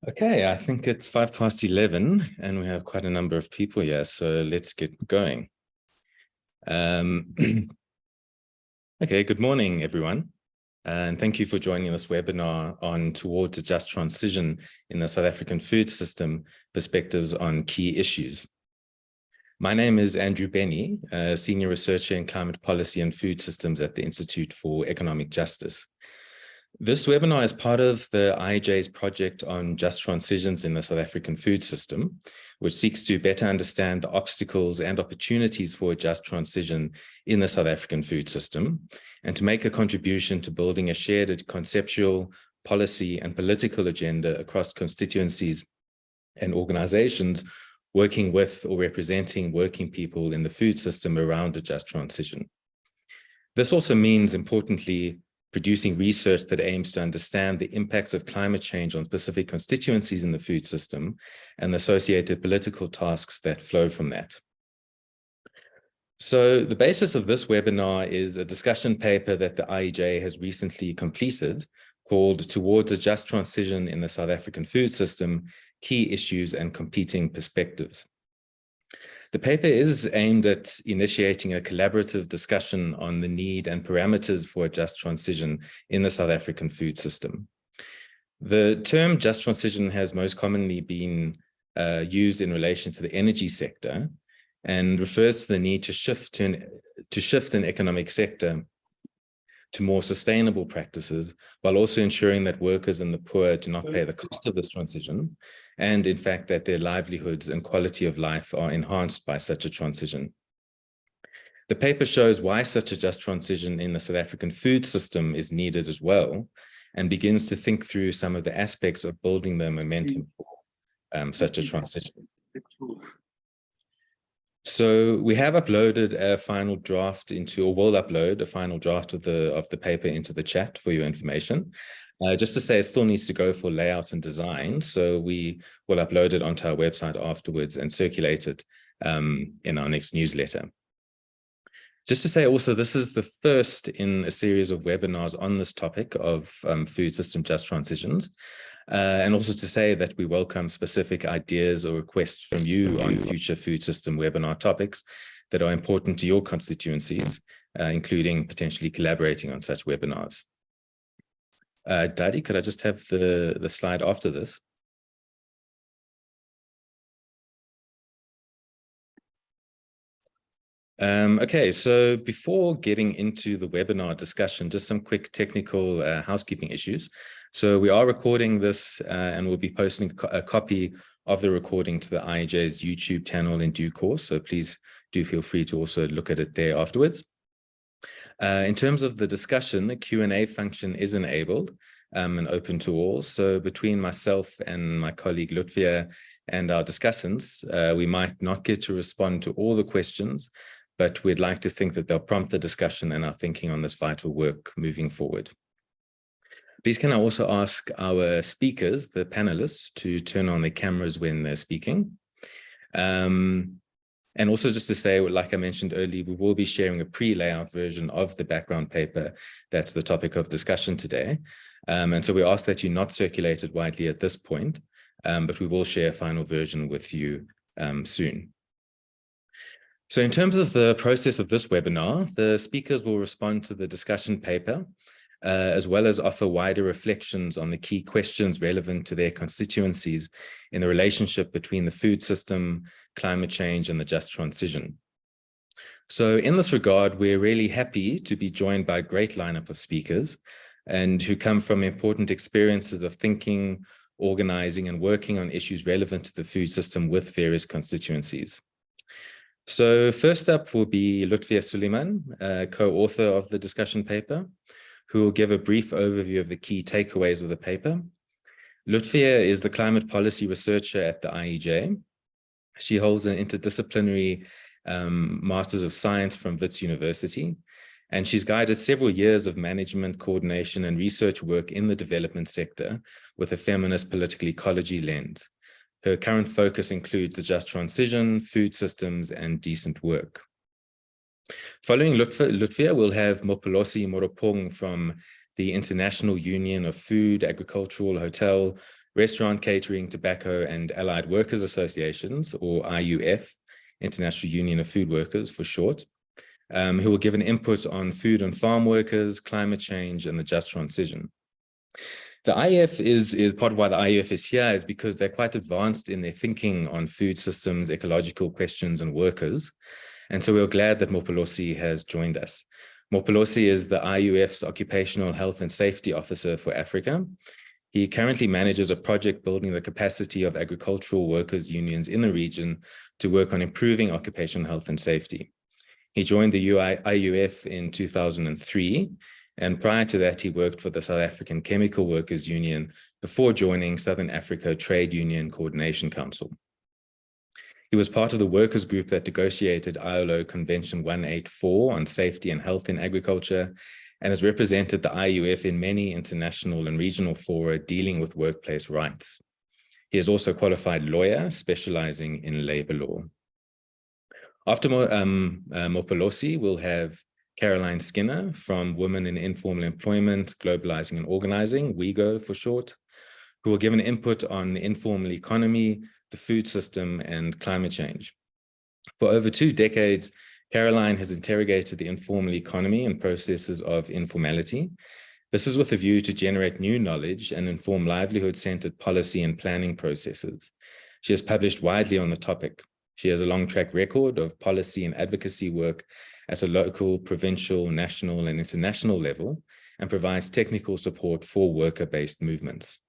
Okay, I think it's 11:05 and we have quite a number of people here, so let's get going. Okay, good morning, everyone. And thank you for joining this webinar on Towards a Just Transition in the South African Food System, Perspectives on Key Issues. My name is Andrew Bennie, a Senior Researcher in Climate Policy and Food Systems at the Institute for Economic Justice. This webinar is part of the IEJ's project on just transitions in the South African food system, which seeks to better understand the obstacles and opportunities for a just transition in the South African food system, and to make a contribution to building a shared conceptual, policy, and political agenda across constituencies and organizations working with or representing working people in the food system around a just transition. This also means, importantly, producing research that aims to understand the impacts of climate change on specific constituencies in the food system and the associated political tasks that flow from that. So the basis of this webinar is a discussion paper that the IEJ has recently completed called Towards a Just Transition in the South African Food System, Key Issues and Competing Perspectives. The paper is aimed at initiating a collaborative discussion on the need and parameters for a just transition in the South African food system. The term just transition has most commonly been used in relation to the energy sector and refers to the need to shift an economic sector to more sustainable practices, while also ensuring that workers and the poor do not pay the cost of this transition, and in fact that their livelihoods and quality of life are enhanced by such a transition. The paper shows why such a just transition in the South African food system is needed as well, and begins to think through some of the aspects of building the momentum for such a transition. So we have uploaded a final draft or will upload a final draft of the paper into the chat for your information. Just to say, it still needs to go for layout and design, so we will upload it onto our website afterwards and circulate it in our next newsletter. Just to say also, this is the first in a series of webinars on this topic of food system just transitions. And also to say that we welcome specific ideas or requests from you on future food system webinar topics that are important to your constituencies, including potentially collaborating on such webinars. Dadi, could I just have the slide after this? Okay, so before getting into the webinar discussion, just some quick technical housekeeping issues. So we are recording this and we'll be posting a copy of the recording to the IEJ's YouTube channel in due course. So please do feel free to also look at it there afterwards. In terms of the discussion, the Q&A function is enabled and open to all. So between myself and my colleague Lutfiyah and our discussants, we might not get to respond to all the questions, but we'd like to think that they'll prompt the discussion and our thinking on this vital work moving forward. Please can I also ask our speakers, the panelists, to turn on their cameras when they're speaking. And also just to say, like I mentioned earlier, we will be sharing a pre-layout version of the background paper that's the topic of discussion today. And so we ask that you not circulate it widely at this point, but we will share a final version with you soon. So in terms of the process of this webinar, the speakers will respond to the discussion paper, as well as offer wider reflections on the key questions relevant to their constituencies in the relationship between the food system, climate change, and the just transition. So in this regard, we're really happy to be joined by a great lineup of speakers and who come from important experiences of thinking, organizing, and working on issues relevant to the food system with various constituencies. So first up will be Lutfiyah Suliman, co-author of the discussion paper, who will give a brief overview of the key takeaways of the paper. Lutfiyah is the climate policy researcher at the IEJ. She holds an interdisciplinary Masters of Science from Wits University, and she's guided several years of management, coordination, and research work in the development sector with a feminist political ecology lens. Her current focus includes the just transition, food systems, and decent work. Following Lutfiyah, we'll have Mopholosi Morokong from the International Union of Food, Agricultural, Hotel, restaurant, catering, tobacco, and allied workers associations, or IUF, International Union of Food Workers for short, who will give an input on food and farm workers, climate change, and the just transition. The IF is part of why the IF is here is because they're quite advanced in their thinking on food systems, ecological questions, and workers. And so we're glad that Mopholosi has joined us. Mopholosi is the IUF's Occupational Health and Safety Officer for Africa. He currently manages a project building the capacity of agricultural workers' unions in the region to work on improving occupational health and safety. He joined the IUF in 2003, and prior to that, he worked for the South African Chemical Workers Union before joining Southern Africa Trade Union Coordination Council. He was part of the workers group that negotiated ILO Convention 184 on safety and health in agriculture, and has represented the IUF in many international and regional fora dealing with workplace rights. He is also a qualified lawyer specializing in labor law. After Mopholosi, we'll have Caroline Skinner from Women in Informal Employment, Globalising and Organising, WIEGO for short, who will give an input on the informal economy, the food system, and climate change. For over 2 decades, Caroline has interrogated the informal economy and processes of informality. This is with a view to generate new knowledge and inform livelihood-centered policy and planning processes. She has published widely on the topic. She has a long track record of policy and advocacy work at a local, provincial, national, and international level, and provides technical support for worker-based movements.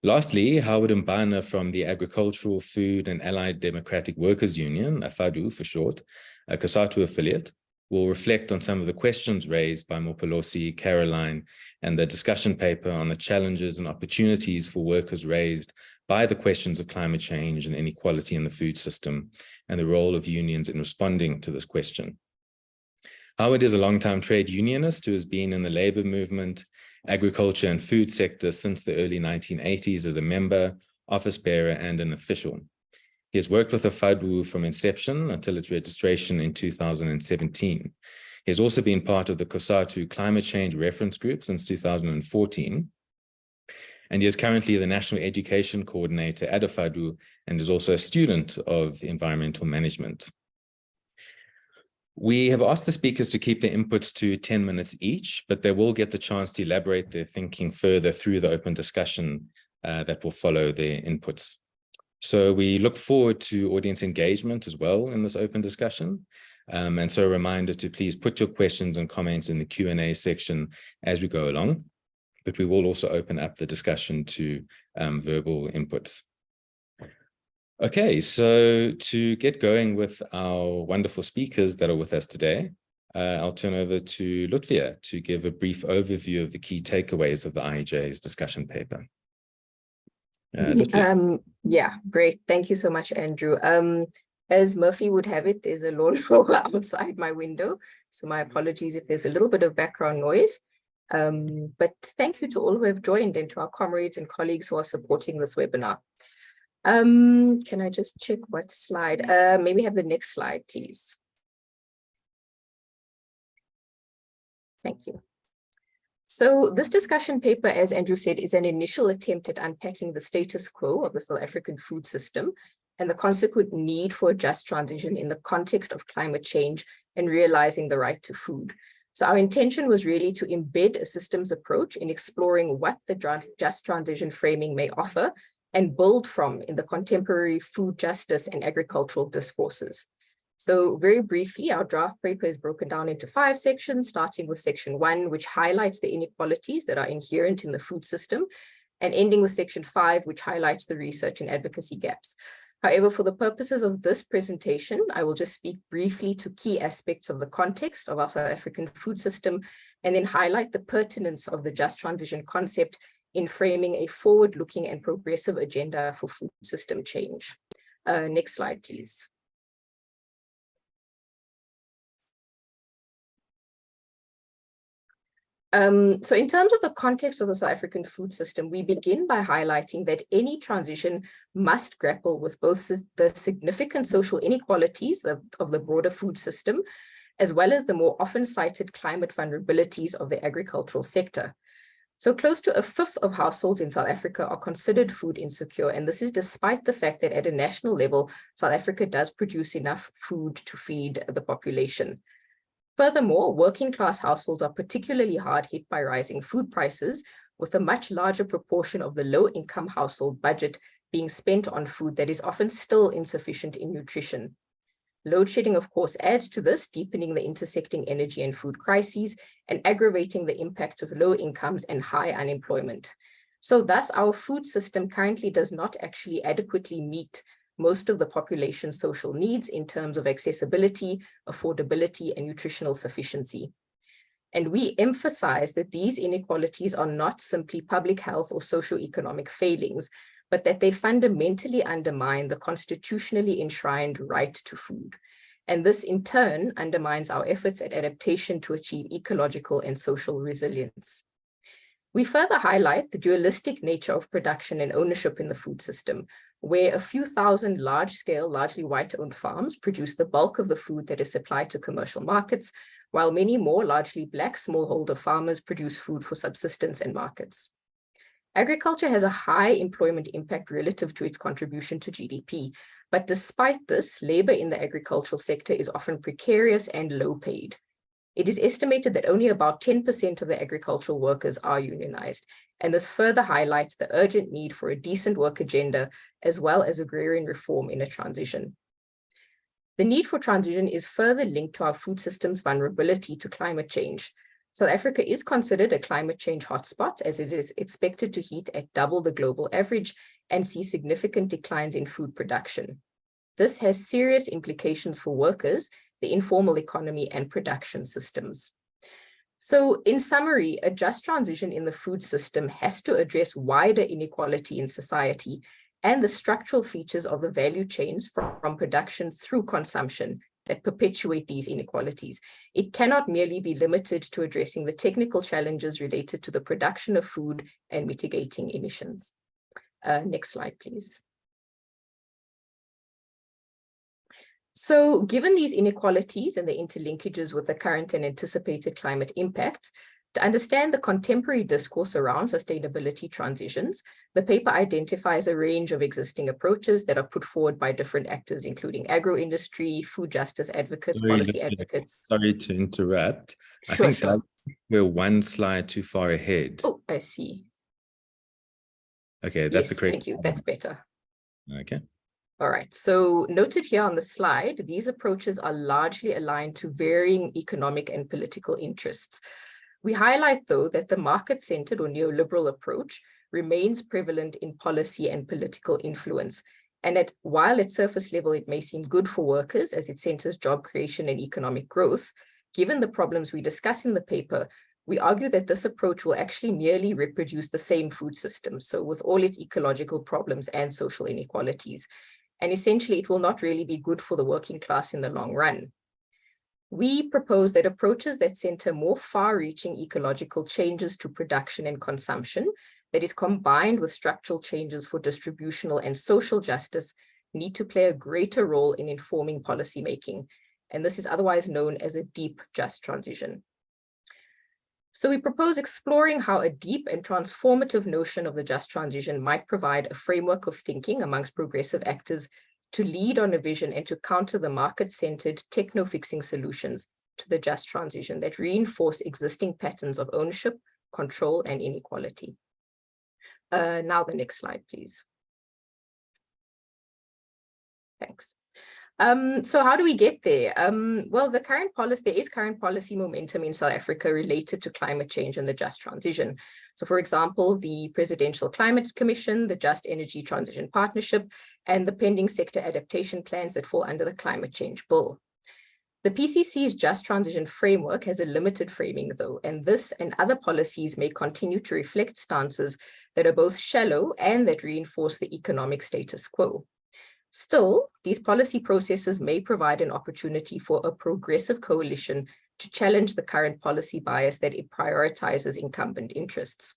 Lastly, Howard Mbana from the Agricultural, Food and Allied Democratic Workers Union, AFADU for short, a COSATU affiliate, will reflect on some of the questions raised by Mopholosi, Caroline, and the discussion paper on the challenges and opportunities for workers raised by the questions of climate change and inequality in the food system, and the role of unions in responding to this question. Howard is a longtime trade unionist who has been in the labor movement, agriculture and food sector since the early 1980s as a member, office bearer, and an official. He has worked with the FADU from inception until its registration in 2017. He has also been part of the COSATU Climate Change Reference Group since 2014. And he is currently the National Education Coordinator at FADU and is also a student of environmental management. We have asked the speakers to keep their inputs to 10 minutes each, but they will get the chance to elaborate their thinking further through the open discussion that will follow their inputs. So we look forward to audience engagement as well in this open discussion. And so a reminder to please put your questions and comments in the Q&A section as we go along, but we will also open up the discussion to verbal inputs. Okay, so to get going with our wonderful speakers that are with us today, I'll turn over to Lutfiyah to give a brief overview of the key takeaways of the IEJ's discussion paper. Yeah, great. Thank you so much, Andrew. As Murphy would have it, there's a lawnmower outside my window, so my apologies if there's a little bit of background noise. But thank you to all who have joined and to our comrades and colleagues who are supporting this webinar. Can I just check what slide? Maybe have the next slide, please. Thank you. So this discussion paper, as Andrew said, is an initial attempt at unpacking the status quo of the South African food system and the consequent need for a just transition in the context of climate change and realizing the right to food. So our intention was really to embed a systems approach in exploring what the just transition framing may offer and build from in the contemporary food justice and agricultural discourses. So very briefly, our draft paper is broken down into 5 sections, starting with section 1, which highlights the inequalities that are inherent in the food system, and ending with section 5, which highlights the research and advocacy gaps. However, for the purposes of this presentation, I will just speak briefly to key aspects of the context of our South African food system, and then highlight the pertinence of the just transition concept in framing a forward-looking and progressive agenda for food system change. Next slide, please. So in terms of the context of the South African food system, we begin by highlighting that any transition must grapple with both the significant social inequalities of the broader food system, as well as the more often cited climate vulnerabilities of the agricultural sector. So close to a fifth of households in South Africa are considered food insecure, and this is despite the fact that at a national level, South Africa does produce enough food to feed the population. Furthermore, working class households are particularly hard hit by rising food prices, with a much larger proportion of the low-income household budget being spent on food that is often still insufficient in nutrition. Load shedding, of course, adds to this, deepening the intersecting energy and food crises and aggravating the impacts of low incomes and high unemployment. So thus, our food system currently does not actually adequately meet most of the population's social needs in terms of accessibility, affordability, and nutritional sufficiency. And we emphasize that these inequalities are not simply public health or socioeconomic failings, but that they fundamentally undermine the constitutionally enshrined right to food. And this in turn undermines our efforts at adaptation to achieve ecological and social resilience. We further highlight the dualistic nature of production and ownership in the food system, where a few thousand large-scale, largely white-owned farms produce the bulk of the food that is supplied to commercial markets, while many more largely Black smallholder farmers produce food for subsistence and markets. Agriculture has a high employment impact relative to its contribution to GDP, but despite this, labor in the agricultural sector is often precarious and low paid. It is estimated that only about 10% of the agricultural workers are unionized, and this further highlights the urgent need for a decent work agenda, as well as agrarian reform in a transition. The need for transition is further linked to our food system's vulnerability to climate change. South Africa is considered a climate change hotspot, as it is expected to heat at double the global average and see significant declines in food production. This has serious implications for workers, the informal economy, and production systems. So in summary, a just transition in the food system has to address wider inequality in society and the structural features of the value chains from production through consumption that perpetuate these inequalities. It cannot merely be limited to addressing the technical challenges related to the production of food and mitigating emissions. Next slide, please. So given these inequalities and the interlinkages with the current and anticipated climate impacts, to understand the contemporary discourse around sustainability transitions, the paper identifies a range of existing approaches that are put forward by different actors, including agro-industry, food justice advocates, policy advocates. Sorry to interrupt. Sure, I think sure. we're one slide too far ahead. Oh, I see. Okay, that's the correct. Thank you. That's better. Okay. All right, so noted here on the slide, these approaches are largely aligned to varying economic and political interests. We highlight, though, that the market-centered or neoliberal approach remains prevalent in policy and political influence, and that while at surface level it may seem good for workers as it centers job creation and economic growth, given the problems we discuss in the paper, we argue that this approach will actually merely reproduce the same food system, so with all its ecological problems and social inequalities. And essentially, it will not really be good for the working class in the long run. We propose that approaches that center more far-reaching ecological changes to production and consumption, that is combined with structural changes for distributional and social justice, need to play a greater role in informing policymaking. And this is otherwise known as a deep just transition. So we propose exploring how a deep and transformative notion of the just transition might provide a framework of thinking amongst progressive actors to lead on a vision and to counter the market-centered techno-fixing solutions to the just transition that reinforce existing patterns of ownership, control, and inequality. Now the next slide, please. Thanks. So how do we get there? Well, there is current policy momentum in South Africa related to climate change and the just transition. So for example, the Presidential Climate Commission, the Just Energy Transition Partnership, and the pending sector adaptation plans that fall under the Climate Change Bill. The PCC's Just Transition Framework has a limited framing though, and this and other policies may continue to reflect stances that are both shallow and that reinforce the economic status quo. Still, these policy processes may provide an opportunity for a progressive coalition to challenge the current policy bias that it prioritizes incumbent interests.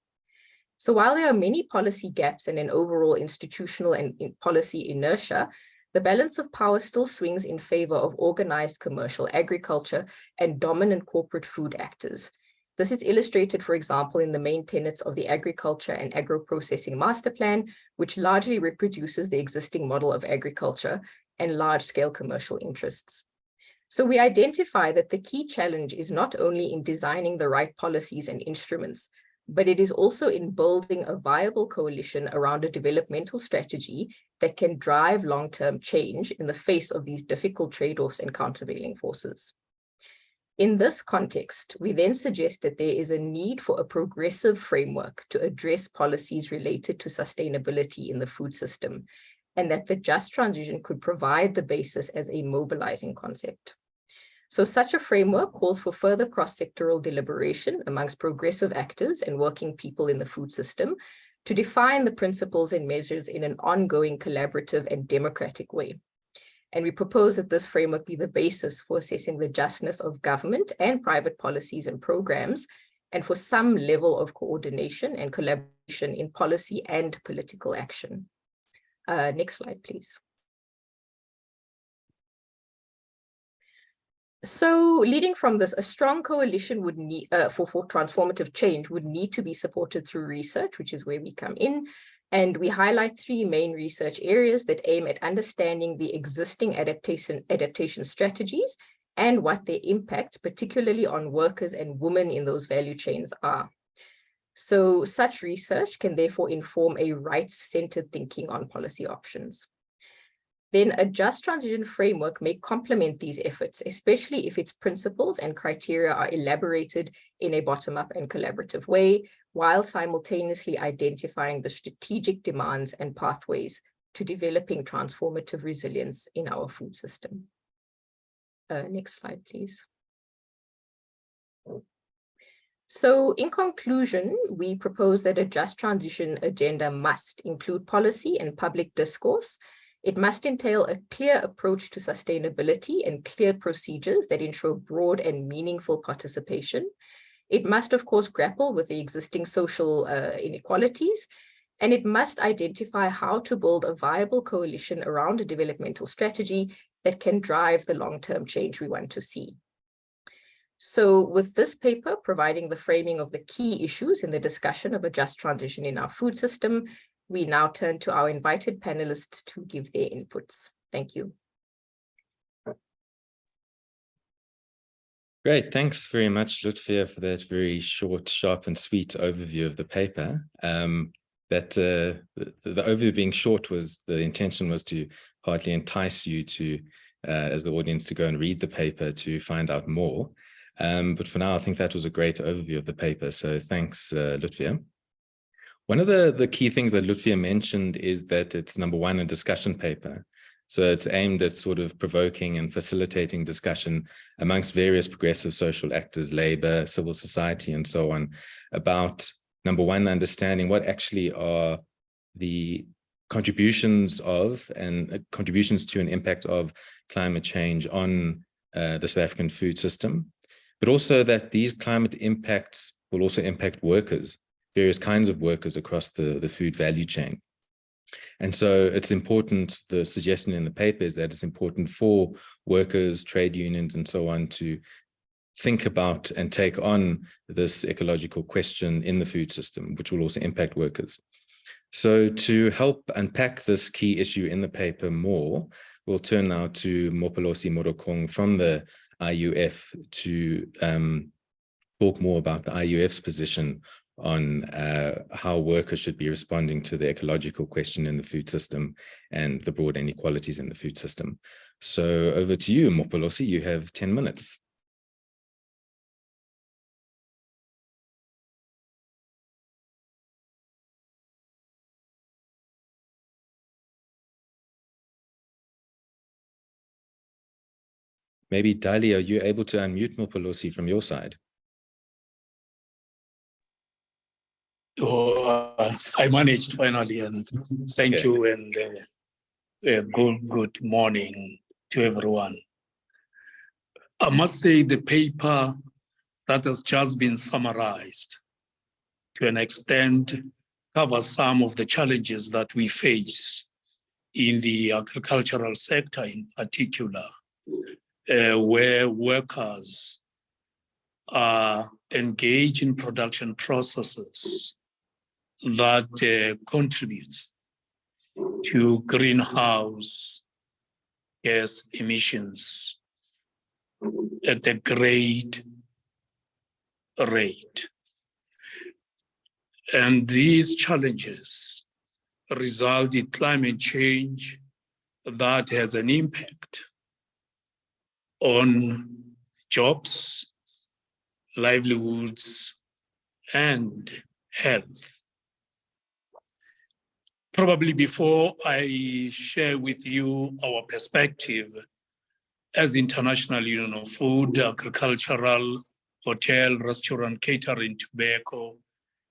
So while there are many policy gaps and an overall institutional and policy inertia, the balance of power still swings in favor of organized commercial agriculture and dominant corporate food actors. This is illustrated, for example, in the main tenets of the Agriculture and Agro-Processing Master Plan, which largely reproduces the existing model of agriculture and large-scale commercial interests. So we identify that the key challenge is not only in designing the right policies and instruments, but it is also in building a viable coalition around a developmental strategy that can drive long-term change in the face of these difficult trade-offs and countervailing forces. In this context, we then suggest that there is a need for a progressive framework to address policies related to sustainability in the food system, and that the just transition could provide the basis as a mobilizing concept. So such a framework calls for further cross-sectoral deliberation amongst progressive actors and working people in the food system to define the principles and measures in an ongoing, collaborative, and democratic way. And we propose that this framework be the basis for assessing the justness of government and private policies and programs, and for some level of coordination and collaboration in policy and political action. Next slide, please. So leading from this, a strong coalition would need for transformative change would need to be supported through research, which is where we come in. And we highlight three main research areas that aim at understanding the existing adaptation strategies and what their impact, particularly on workers and women in those value chains, are. So such research can therefore inform a rights-centered thinking on policy options. Then a just transition framework may complement these efforts, especially if its principles and criteria are elaborated in a bottom-up and collaborative way, while simultaneously identifying the strategic demands and pathways to developing transformative resilience in our food system. Next slide, please. So in conclusion, we propose that a just transition agenda must include policy and public discourse. It must entail a clear approach to sustainability and clear procedures that ensure broad and meaningful participation. It must, of course, grapple with the existing social inequalities, and it must identify how to build a viable coalition around a developmental strategy that can drive the long-term change we want to see. So with this paper providing the framing of the key issues in the discussion of a just transition in our food system, we now turn to our invited panelists to give their inputs. Thank you. Great, thanks very much, Lutfiyah, for that very short, sharp, and sweet overview of the paper. The overview being short was, the intention was to partly entice you to, as the audience, to go and read the paper to find out more. But for now, I think that was a great overview of the paper. So thanks, Lutfiyah. One of the key things that Lutfiyah mentioned is that it's, number one, a discussion paper. So it's aimed at sort of provoking and facilitating discussion amongst various progressive social actors, labor, civil society, and so on, about, number one, understanding what actually are the contributions of and contributions to an impact of climate change on the South African food system, but also that these climate impacts will also impact workers, various kinds of workers across the food value chain. And so it's important, the suggestion in the paper is that it's important for workers, trade unions, and so on to think about and take on this ecological question in the food system, which will also impact workers. So to help unpack this key issue in the paper more, we'll turn now to Mopholosi Morokong from the IUF to talk more about the IUF's position on how workers should be responding to the ecological question in the food system and the broad inequalities in the food system. So over to you, Mopholosi, you have 10 minutes. Maybe Dali, are you able to unmute Mopholosi from your side? I managed finally, and thank you, and good morning to everyone. I must say the paper that has just been summarized to an extent covers some of the challenges that we face in the agricultural sector in particular, where workers are engage in production processes that contributes to greenhouse gas emissions at a great rate. And these challenges result in climate change that has an impact on jobs, livelihoods, and health. Probably before I share with you our perspective as International Union of Food, Agricultural, Hotel, Restaurant, Catering, Tobacco,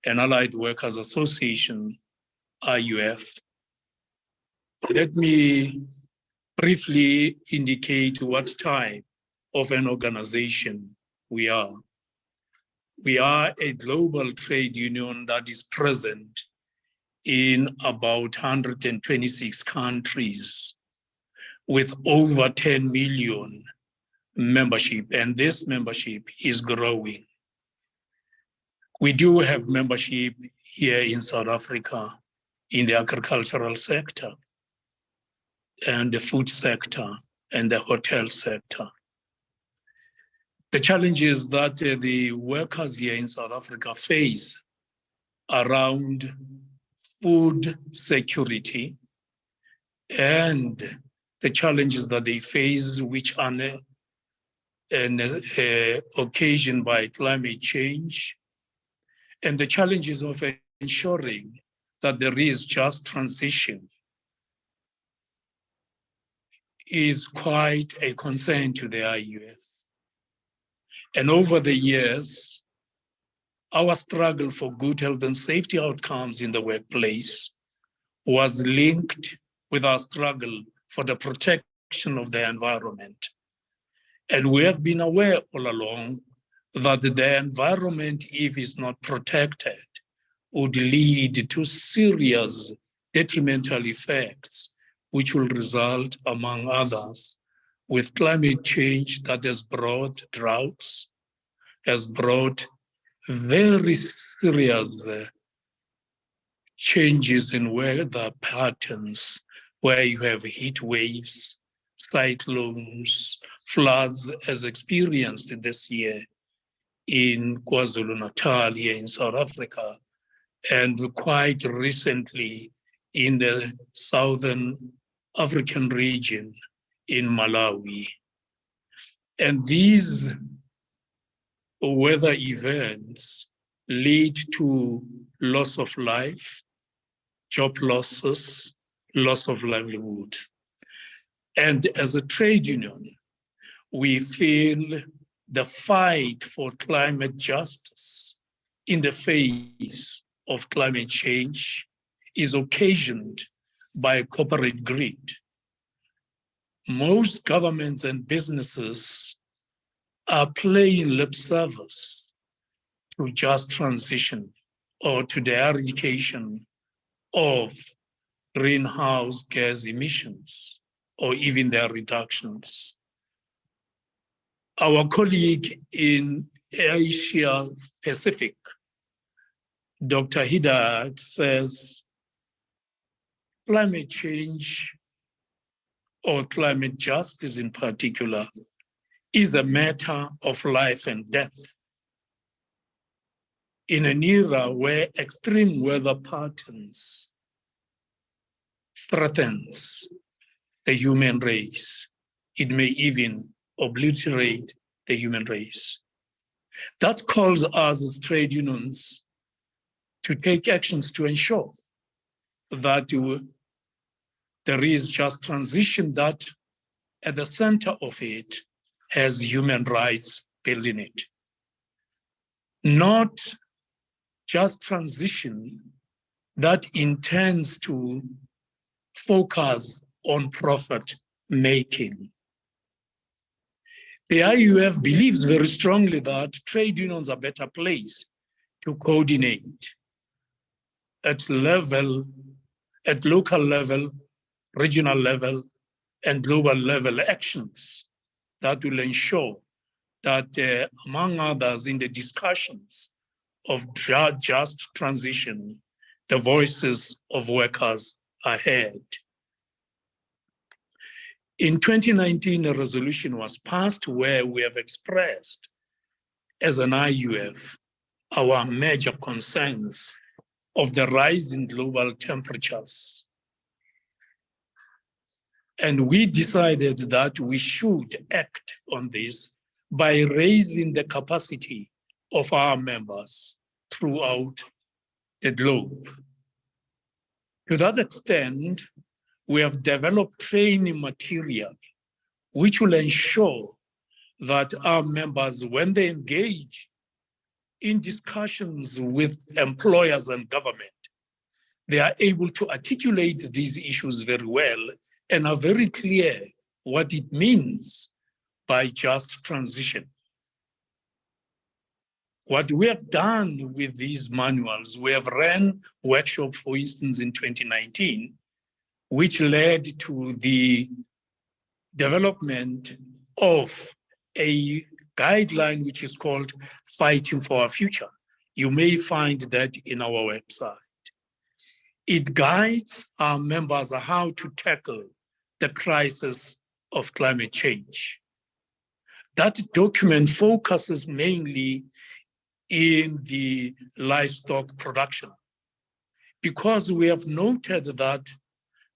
and Allied Workers Association, IUF, let me briefly indicate what type of an organization we are. We are a global trade union that is present in about 126 countries with over 10 million membership, and this membership is growing. We do have membership here in South Africa in the agricultural sector and the food sector and the hotel sector. The challenges that the workers here in South Africa face around food security and the challenges that they face, which are occasioned by climate change, and the challenges of ensuring that there is just transition is quite a concern to the IUF. And over the years, our struggle for good health and safety outcomes in the workplace was linked with our struggle for the protection of the environment. And we have been aware all along that the environment, if it's not protected, would lead to serious detrimental effects, which will result, among others, with climate change that has brought droughts, has brought very serious changes in weather patterns, where you have heat waves, cyclones, floods, as experienced this year in KwaZulu-Natal here in South Africa, and quite recently in the Southern African region in Malawi. And these weather events lead to loss of life, job losses, loss of livelihood. And as a trade union, we feel the fight for climate justice in the face of climate change is occasioned by corporate greed. Most governments and businesses are playing lip service to just transition or to the eradication of greenhouse gas emissions or even their reductions. Our colleague in Asia Pacific, Dr. Hidayat, says climate change, or climate justice in particular, is a matter of life and death. In an era where extreme weather patterns threatens the human race, it may even obliterate the human race. That calls us as trade unions to take actions to ensure that there is just transition that at the center of it has human rights built in it. Not just transition that intends to focus on profit making. The IUF believes very strongly that trade unions are better placed to coordinate at local level, regional level, and global level actions that will ensure that, among others, in the discussions of just transition, the voices of workers are heard. In 2019, a resolution was passed where we have expressed as an IUF our major concerns of the rise in global temperatures. And we decided that we should act on this by raising the capacity of our members throughout the globe. To that extent, we have developed training material which will ensure that our members, when they engage in discussions with employers and government, they are able to articulate these issues very well and are very clear what it means by just transition. What we have done with these manuals, we have ran workshops, for instance, in 2019, which led to the development of a guideline which is called Fighting for Our Future. You may find that in our website. It guides our members on how to tackle the crisis of climate change. That document focuses mainly in the livestock production, because we have noted that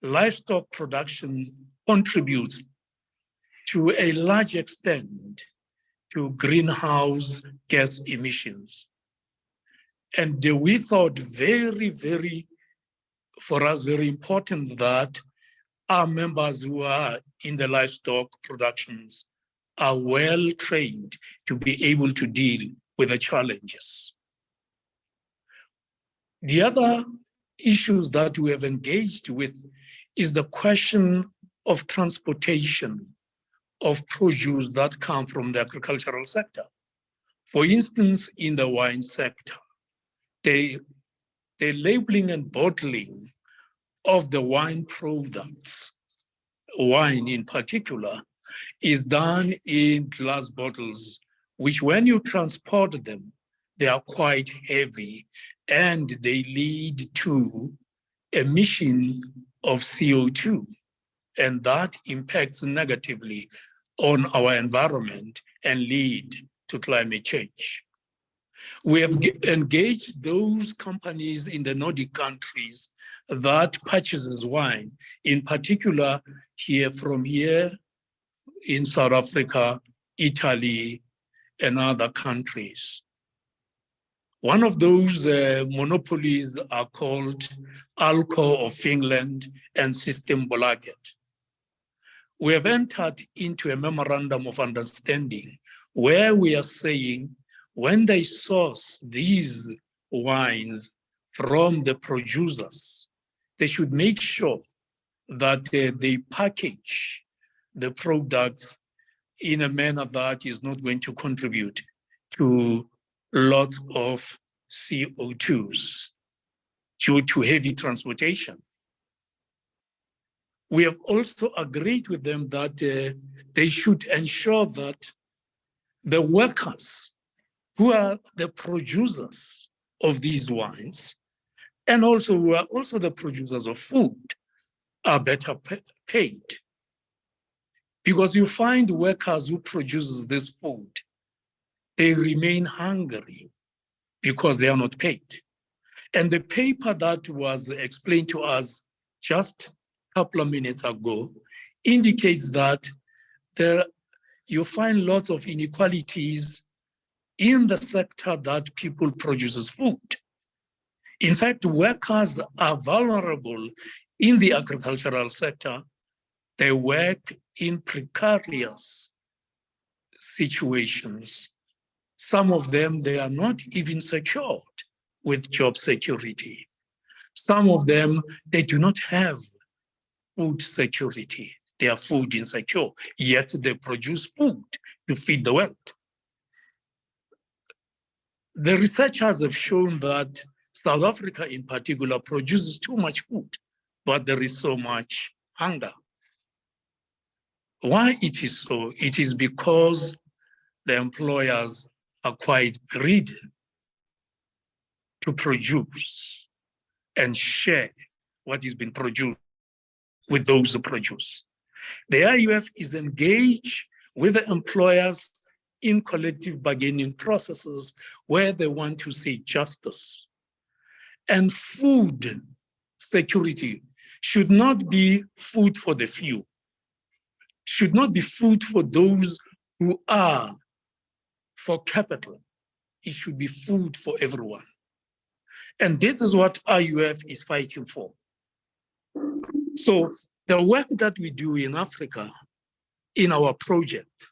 livestock production contributes to a large extent to greenhouse gas emissions. And we thought for us, very important that our members who are in the livestock productions are well trained to be able to deal with the challenges. The other issues that we have engaged with is the question of transportation of produce that come from the agricultural sector. For instance, in the wine sector, the labeling and bottling of the wine products, wine in particular, is done in glass bottles, which when you transport them, they are quite heavy and they lead to emission of CO2. And that impacts negatively on our environment and lead to climate change. We have engaged those companies in the Nordic countries that purchases wine, in particular from here in South Africa, Italy, and other countries. One of those monopolies are called Alco of Finland and Systembolaget. We have entered into a memorandum of understanding where we are saying when they source these wines from the producers, they should make sure that they package the products in a manner that is not going to contribute to lots of CO2s due to heavy transportation. We have also agreed with them that they should ensure that the workers who are the producers of these wines and also who are also the producers of food are better paid. Because you find workers who produce this food, they remain hungry because they are not paid. And the paper that was explained to us just a couple of minutes ago indicates that you find lots of inequalities in the sector that people produces food. In fact, workers are vulnerable in the agricultural sector. They work in precarious situations. Some of them, they are not even secured with job security. Some of them, they do not have food security. They are food insecure, yet they produce food to feed the world. The researchers have shown that South Africa in particular produces too much food, but there is so much hunger. Why it is so? It is because the employers are quite greedy to produce and share what is being produced with those who produce. The IUF is engaged with the employers in collective bargaining processes where they want to see justice. And food security should not be food for the few, should not be food for those who are for capital. It should be food for everyone. And this is what IUF is fighting for. So the work that we do in Africa, in our project,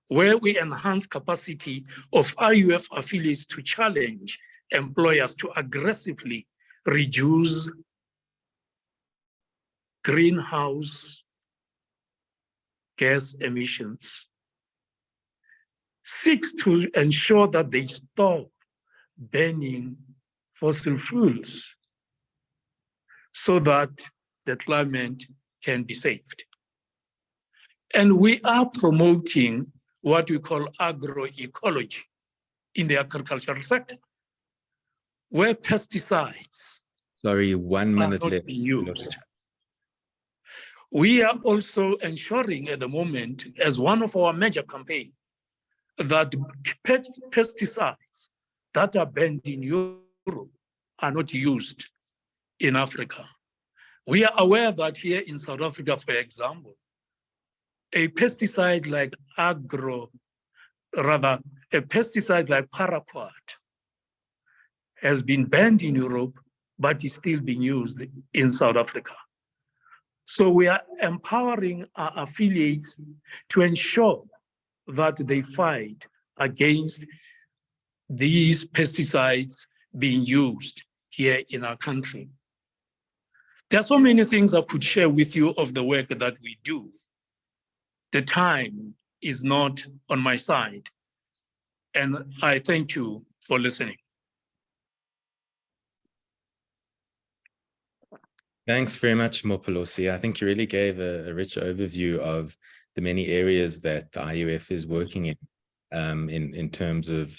where we enhance capacity of IUF affiliates to challenge employers to aggressively reduce greenhouse gas emissions, seeks to ensure that they stop burning fossil fuels so that the climate can be saved. And we are promoting what we call agroecology in the agricultural sector, where pesticides Sorry, 1 minute are not left. being used. We are also ensuring at the moment, as one of our major campaigns, that pesticides that are banned in Europe are not used in Africa. We are aware that here in South Africa, for example, a pesticide like a pesticide like paraquat has been banned in Europe, but is still being used in South Africa. So we are empowering our affiliates to ensure that they fight against these pesticides being used here in our country. There are so many things I could share with you of the work that we do. The time is not on my side. And I thank you for listening. Thanks very much, Mopholosi. I think you really gave a rich overview of the many areas that the IUF is working in terms of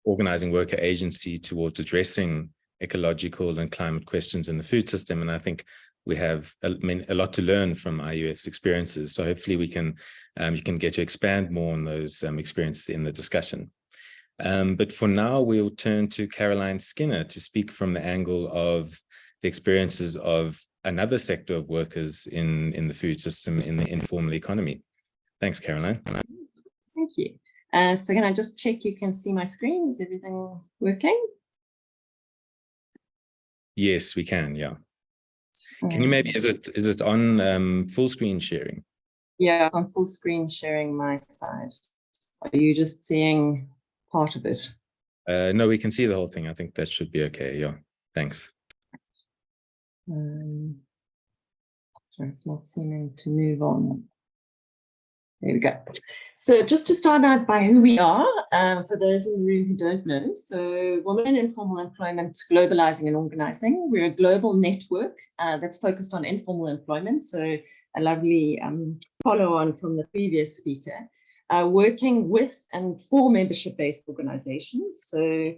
organizing worker agency towards addressing ecological and climate questions in the food system. And I think we have a lot to learn from IUF's experiences. So hopefully we can, you can get to expand more on those experiences in the discussion. But for now, we'll turn to Caroline Skinner to speak from the angle of the experiences of another sector of workers in the food system, in the informal economy. Thanks, Caroline. Thank you. So can I just check you can see my screen? Is everything working? Yes, we can, yeah. Can you maybe, is it on full screen sharing? Yeah, it's on full screen sharing my side. Are you just seeing part of it? No, we can see the whole thing. I think that should be okay, yeah. Thanks. Sorry, it's not seeming to move on. There we go. So just to start out by who we are, for those in the room who don't know, so Women in Informal Employment, Globalising and Organising. We're a global network that's focused on informal employment. So a lovely follow on from the previous speaker, working with and for membership-based organizations. So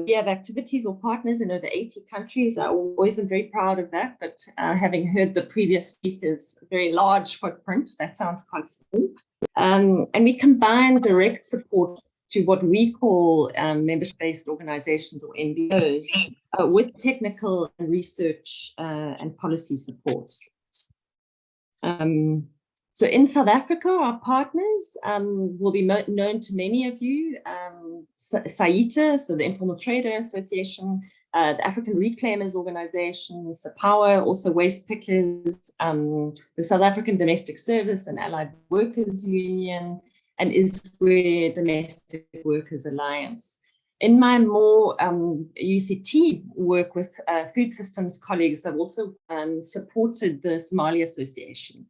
we have activities or partners in over 80 countries. I always am very proud of that, but having heard the previous speakers, a very large footprint, that sounds quite small. And we combine direct support to what we call membership-based organizations or MBOs with technical and research and policy support. So in South Africa, our partners will be known to many of you, SAITA, so the Informal Trader Association, the African Reclaimers Organization, SAPOWER, also Waste Pickers, the South African Domestic Service and Allied Workers Union, and ISWE Domestic Workers Alliance. In my more UCT work with food systems colleagues, I've also supported the Somali Association.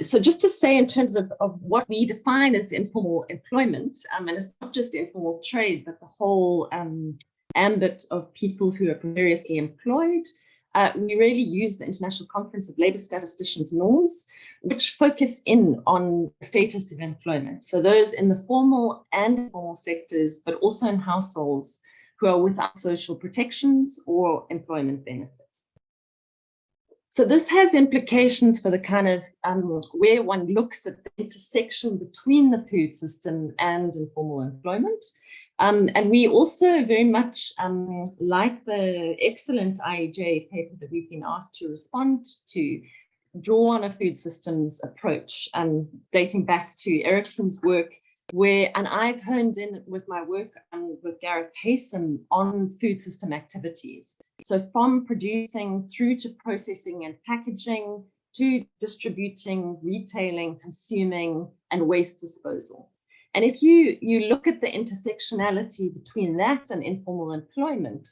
So just to say in terms of what we define as informal employment, and it's not just informal trade, but the whole ambit of people who are precariously employed, we really use the International Conference of Labour Statisticians norms, which focus in on status of employment. So those in the formal and informal sectors, but also in households who are without social protections or employment benefits. So this has implications for the kind of where one looks at the intersection between the food system and informal employment. And we also very much like the excellent IEJ paper that we've been asked to respond to, draw on a food systems approach, dating back to Ericsson's work, and I've honed in with my work with Gareth Haysom on food system activities. So from producing through to processing and packaging, to distributing, retailing, consuming, and waste disposal. And if you look at the intersectionality between that and informal employment,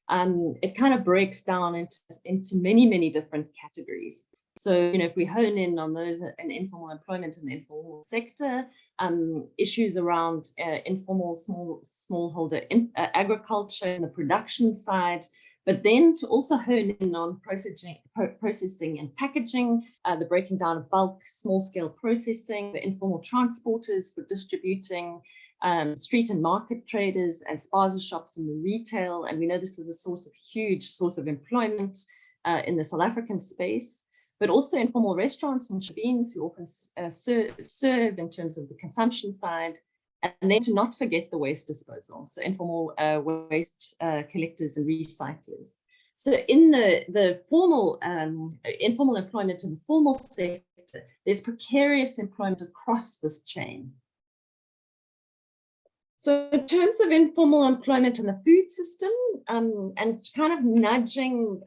it kind of breaks down into many, many different categories. So, if we hone in on those in informal employment in the informal sector, issues around informal smallholder agriculture and the production side, but then to also hone in on processing and packaging, the breaking down of bulk, small-scale processing, the informal transporters for distributing, street and market traders and spaza shops in the retail. And we know this is a huge source of employment in the South African space, but also informal restaurants and shebeens who often serve in terms of the consumption side. And then to not forget the waste disposal, so informal waste collectors and recyclers. So in the formal, informal employment in the formal sector, there's precarious employment across this chain. So in terms of informal employment in the food system, and it's kind of nudging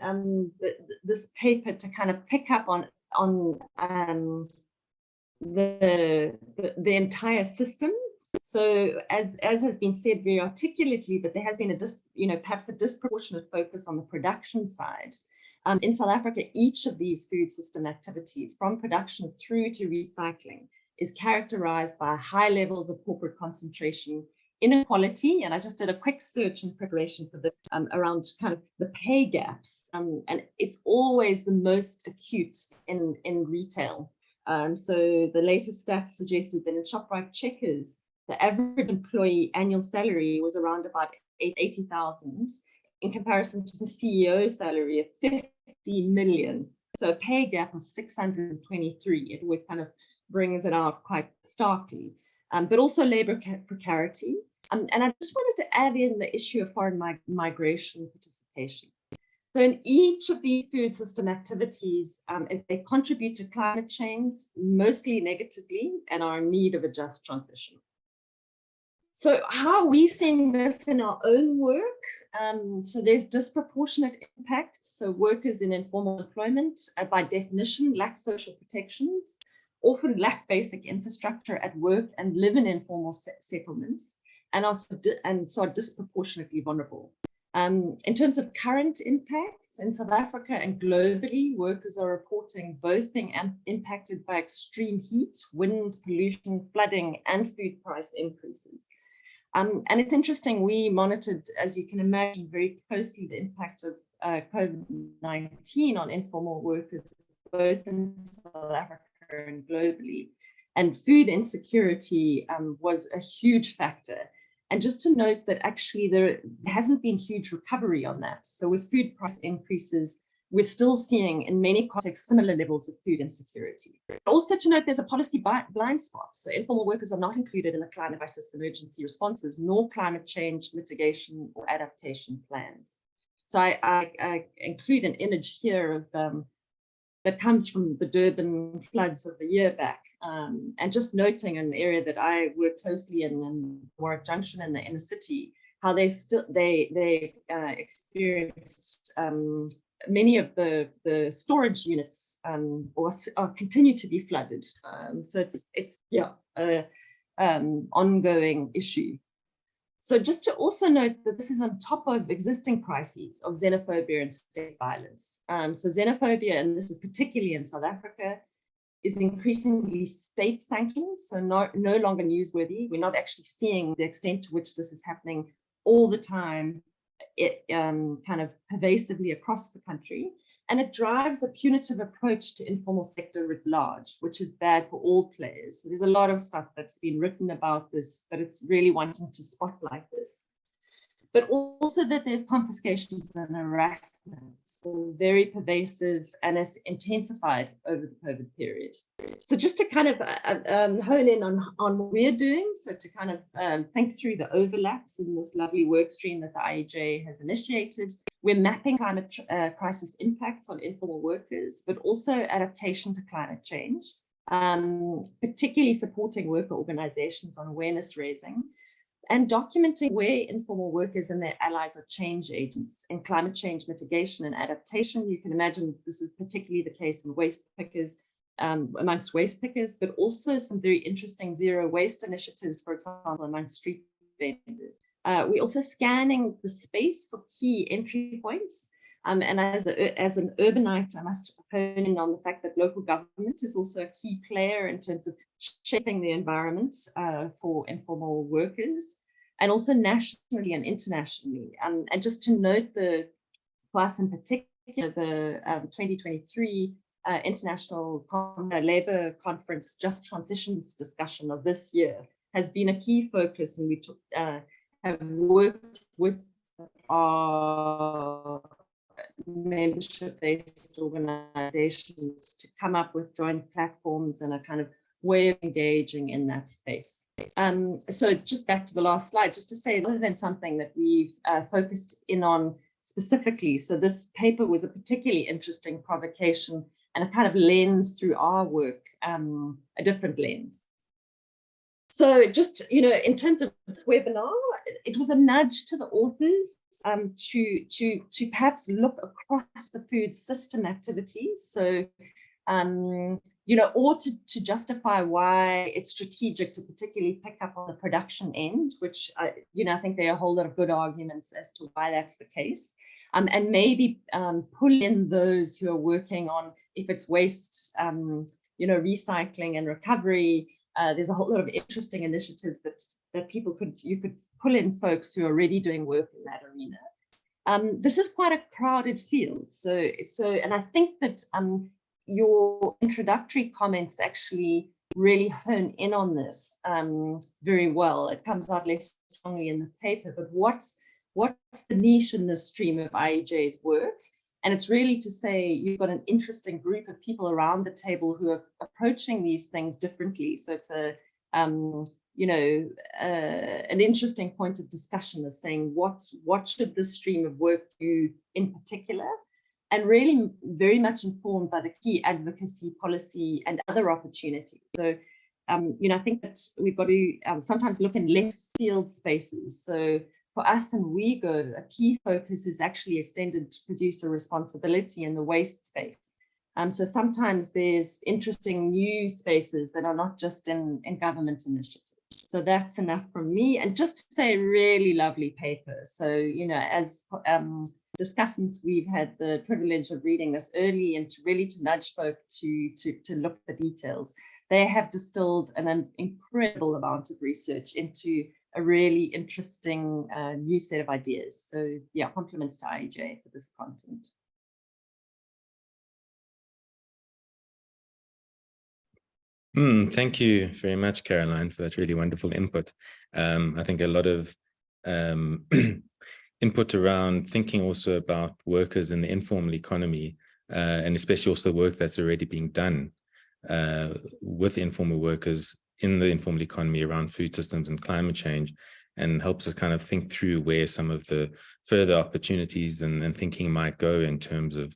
this paper to kind of pick up on the entire system. So as has been said very articulately, but there has been perhaps a disproportionate focus on the production side. In South Africa, each of these food system activities, from production through to recycling, is characterized by high levels of corporate concentration, inequality, and I just did a quick search in preparation for this around kind of the pay gaps, and it's always the most acute in retail. So the latest stats suggested that in ShopRite Checkers, the average employee annual salary was around about 80,000 in comparison to the CEO's salary of 50 million. So a pay gap of 623. It always kind of brings it out quite starkly, but also labor precarity. And I just wanted to add in the issue of foreign migration participation. So in each of these food system activities, they contribute to climate change, mostly negatively, and are in need of a just transition. So how are we seeing this in our own work? So there's disproportionate impact. So workers in informal employment, by definition, lack social protections, often lack basic infrastructure at work and live in informal settlements, and so are disproportionately vulnerable. In terms of current impacts in South Africa and globally, workers are reporting both being impacted by extreme heat, wind, pollution, flooding, and food price increases. And it's interesting, we monitored, as you can imagine, very closely the impact of COVID-19 on informal workers, both in South Africa and globally. And food insecurity was a huge factor. And just to note that actually there hasn't been huge recovery on that. So with food price increases, we're still seeing in many contexts similar levels of food insecurity. Also to note, there's a policy blind spot. So informal workers are not included in the climate crisis emergency responses, nor climate change mitigation or adaptation plans. So I include an image here of that comes from the Durban floods of a year back. And just noting an area that I work closely in Warwick Junction in the inner city, how they experienced many of the storage units continue to be flooded. So it's ongoing issue. So just to also note that this is on top of existing crises of xenophobia and state violence. So xenophobia, and this is particularly in South Africa, is increasingly state sanctioned, so no longer newsworthy. We're not actually seeing the extent to which this is happening all the time, kind of pervasively across the country. And it drives a punitive approach to informal sector writ large, which is bad for all players. So there's a lot of stuff that's been written about this, but it's really wanting to spotlight this. But also that there's confiscations and harassment, so very pervasive and has intensified over the COVID period. So just to kind of hone in on what we're doing, so to kind of think through the overlaps in this lovely work stream that the IEJ has initiated, we're mapping climate crisis impacts on informal workers, but also adaptation to climate change, particularly supporting worker organizations on awareness raising, and documenting where informal workers and their allies are change agents in climate change mitigation and adaptation. You can imagine this is particularly the case in waste pickers, amongst waste pickers, but also some very interesting zero waste initiatives, for example, amongst street vendors. We're also scanning the space for key entry points. And as an urbanite, I must hone in on the fact that local government is also a key player in terms of shaping the environment for informal workers, and also nationally and internationally. And just to note, for us in particular, the 2023 International Labour Conference Just Transitions discussion of this year has been a key focus, and we have worked with our membership-based organizations to come up with joint platforms and a kind of way of engaging in that space. So just back to the last slide, just to say, other than something that we've focused in on specifically, so this paper was a particularly interesting provocation and a kind of lens through our work, a different lens. So just, in terms of this webinar, it was a nudge to the authors to perhaps look across the food system activities. So, or to justify why it's strategic to particularly pick up on the production end, which, I think there are a whole lot of good arguments as to why that's the case. And maybe pull in those who are working on, if it's waste, recycling and recovery. There's a whole lot of interesting initiatives that you could pull in folks who are already doing work in that arena. This is quite a crowded field. And I think that your introductory comments actually really hone in on this very well. It comes out less strongly in the paper, but what's the niche in this stream of IEJ's work? And it's really to say you've got an interesting group of people around the table who are approaching these things differently. So it's an interesting point of discussion of saying what should this stream of work do in particular, and really very much informed by the key advocacy, policy, and other opportunities. So, I think that we've got to sometimes look in left field spaces. So for us in WIEGO, a key focus is actually extended producer responsibility in the waste space. So sometimes there's interesting new spaces that are not just in government initiatives. So that's enough from me. And just to say, really lovely paper. So, as discussants, we've had the privilege of reading this early and to nudge folk to look at the details. They have distilled an incredible amount of research into a really interesting new set of ideas. So yeah, compliments to IEJ for this content. Thank you very much, Caroline, for that really wonderful input. I think a lot of input around thinking also about workers in the informal economy, and especially also the work that's already being done with informal workers in the informal economy around food systems and climate change, and helps us kind of think through where some of the further opportunities and thinking might go in terms of,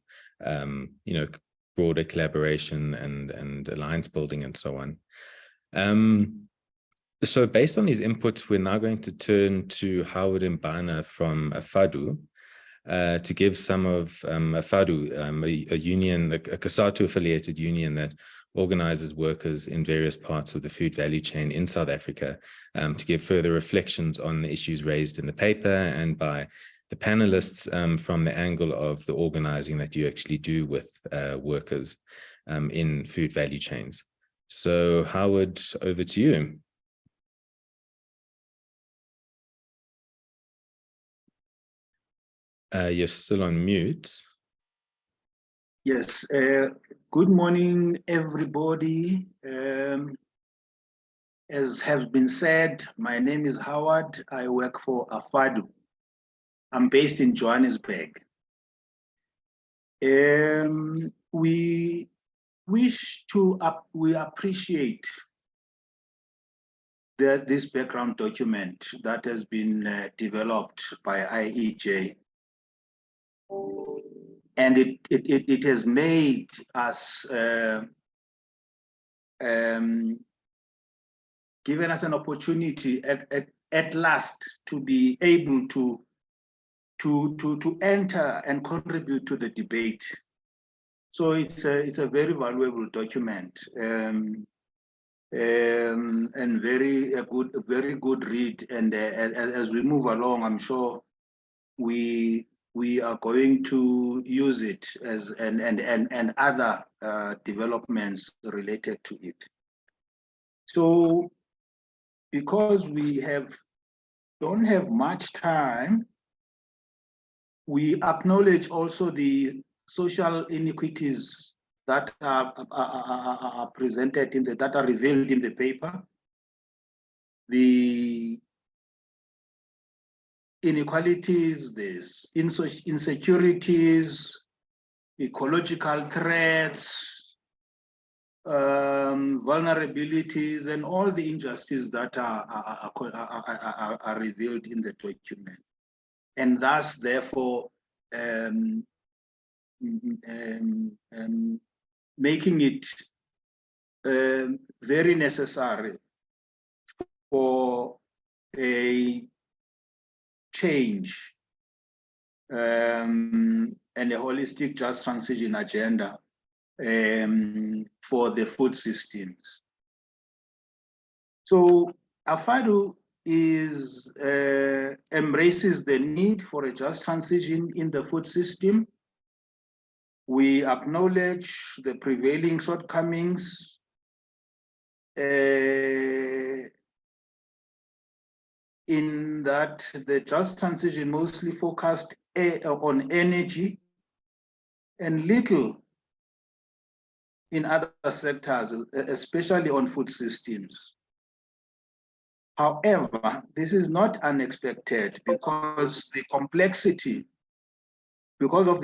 broader collaboration and alliance building and so on. So based on these inputs, we're now going to turn to Howard Mbana from AFADU to give some of AFADU, a union, a COSATU affiliated union that organizes workers in various parts of the food value chain in South Africa, to give further reflections on the issues raised in the paper and by the panelists from the angle of the organizing that you actually do with workers in food value chains. So Howard, over to you. You're still on mute. Yes, good morning, everybody. As has been said, my name is Howard. I work for AFADU. I'm based in Johannesburg. We appreciate this background document that has been developed by IEJ. And it has made us, given us an opportunity at last to be able to enter and contribute to the debate. So it's a very valuable document and very good read. And as we move along, I'm sure we are going to use it as and other developments related to it. So because we don't have much time, we acknowledge also the social inequities that are presented that are revealed in the paper. The inequalities, the insecurities, ecological threats, vulnerabilities, and all the injustices that are revealed in the document. And thus, therefore, making it very necessary for a change and a holistic just transition agenda for the food systems. So AFADU embraces the need for a just transition in the food system. We acknowledge the prevailing shortcomings in that the just transition mostly focused on energy and little in other sectors, especially on food systems. However, this is not unexpected because of the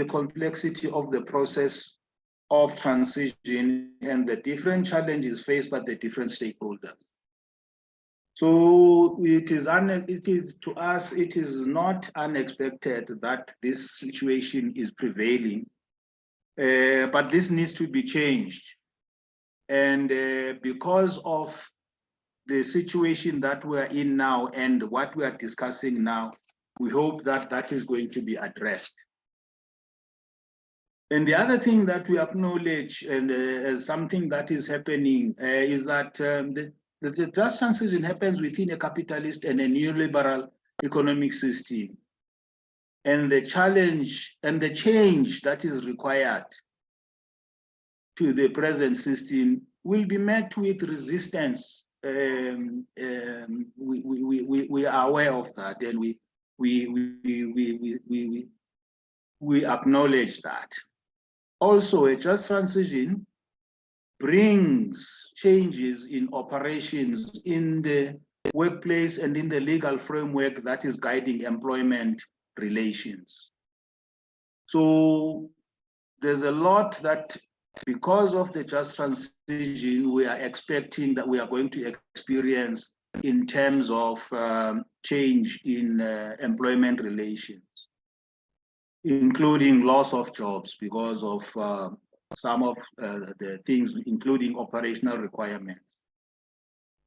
complexity of the process of transition and the different challenges faced by the different stakeholders. So it is to us, it is not unexpected that this situation is prevailing, but this needs to be changed. And because of the situation that we're in now and what we are discussing now, we hope that that is going to be addressed. And the other thing that we acknowledge and as something that is happening is that the just transition happens within a capitalist and a neoliberal economic system. And the challenge and the change that is required to the present system will be met with resistance. We are aware of that, and we acknowledge that. Also, a just transition brings changes in operations in the workplace and in the legal framework that is guiding employment relations. So there's a lot that, because of the just transition, we are expecting that we are going to experience in terms of change in employment relations, including loss of jobs because of some of the things, including operational requirements.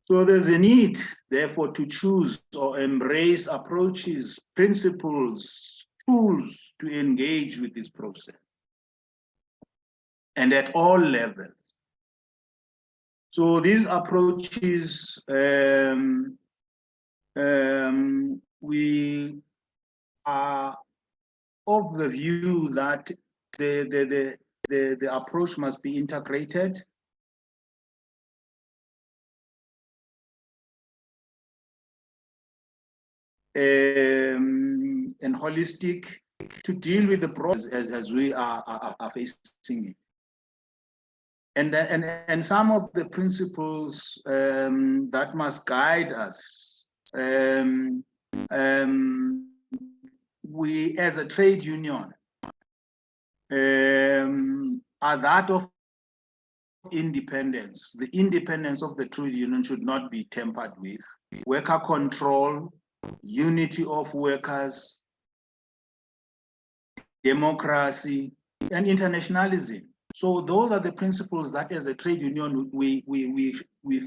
So there's a need, therefore, to choose or embrace approaches, principles, tools to engage with this process, and at all levels. So these approaches, we are of the view that the approach must be integrated and holistic, to deal with the process as we are facing it. And some of the principles that must guide us, we as a trade union are that of independence. The independence of the trade union should not be tampered with. Worker control, unity of workers, democracy, and internationalism. So those are the principles that as a trade union, we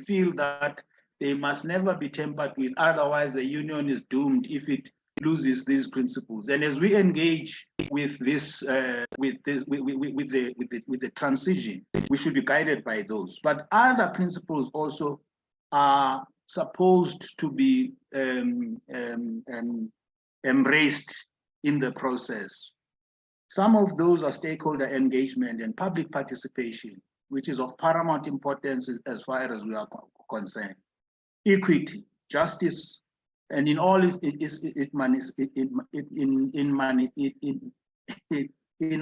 feel that they must never be tampered with. Otherwise, the union is doomed if it loses these principles. And as we engage with this, with the transition, we should be guided by those. But other principles also are supposed to be embraced in the process. Some of those are stakeholder engagement and public participation, which is of paramount importance as far as we are concerned. Equity, justice, and in all in